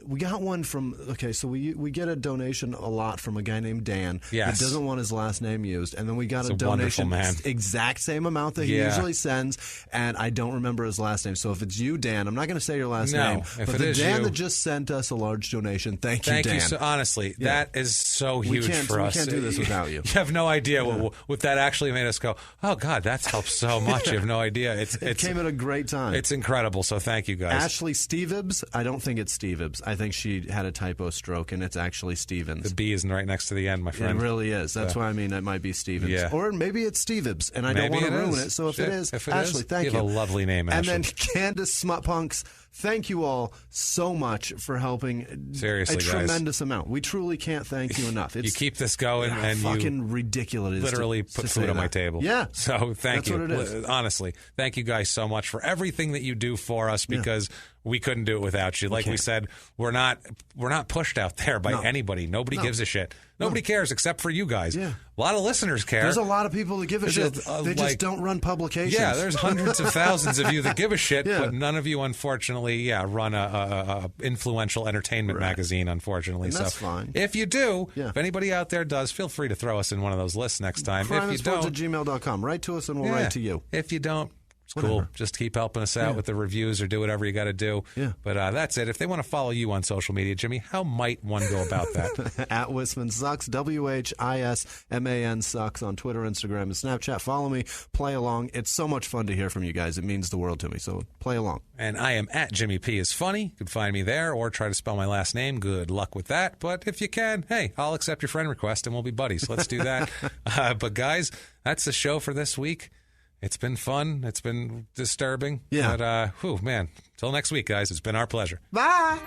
We got one from, so we get a donation a lot from a guy named Dan yes. that doesn't want his last name used. And then we got He's a donation, man. exact same amount that he usually sends, and I don't remember his last name. So if it's you, Dan, I'm not going to say your last name, but the Dan that just sent us a large donation, thank you, Dan. Thank you. So, hononestly, that is so huge for us. We can't do this without you. You have no idea what that actually made us go, oh, God, that's helped so much. You have no idea. It came at a great time. It's incredible, so thank you, guys. Ashley Stevebs, I don't think it's Stevebs. I think she had a typo stroke, and it's actually Stevens. The B is right next to the end, my friend. It really is. That's why I mean it might be Stevens. Yeah. Or maybe it's Stevebs, and I don't want to ruin it. So if it is, Ashley, thank you. You have a lovely name, Ashley. And then Candace Smutpunks, thank you all so much for helping Seriously, a tremendous amount. We truly can't thank you enough. You keep this going, and fucking ridiculous. Literally put food on my table. Yeah. So thank you. What it is. Honestly, thank you guys so much for everything that you do for us because we couldn't do it without you. Like we said, we're not pushed out there by anybody. Nobody gives a shit. Nobody cares except for you guys. Yeah. A lot of listeners care. There's a lot of people that give a shit. They just don't run publications. Yeah, there's hundreds of thousands of you that give a shit, but none of you, unfortunately, run a influential entertainment magazine, unfortunately. And that's fine. If you do, if anybody out there does, feel free to throw us in one of those lists next time. If you don't, crimeinsports@gmail.com. Write to us and we'll write to you. If you don't, it's cool. Just keep helping us out with the reviews or do whatever you got to do. Yeah. But that's it. If they want to follow you on social media, Jimmy, how might one go about that? At Whisman Sucks, WHISMAN Sucks on Twitter, Instagram, and Snapchat. Follow me, play along. It's so much fun to hear from you guys. It means the world to me. So play along. And I am at Jimmy P is funny. You can find me there or try to spell my last name. Good luck with that. But if you can, hey, I'll accept your friend request and we'll be buddies. Let's do that. But guys, that's the show for this week. It's been fun. It's been disturbing. Yeah. But, man, till next week, guys. It's been our pleasure. Bye.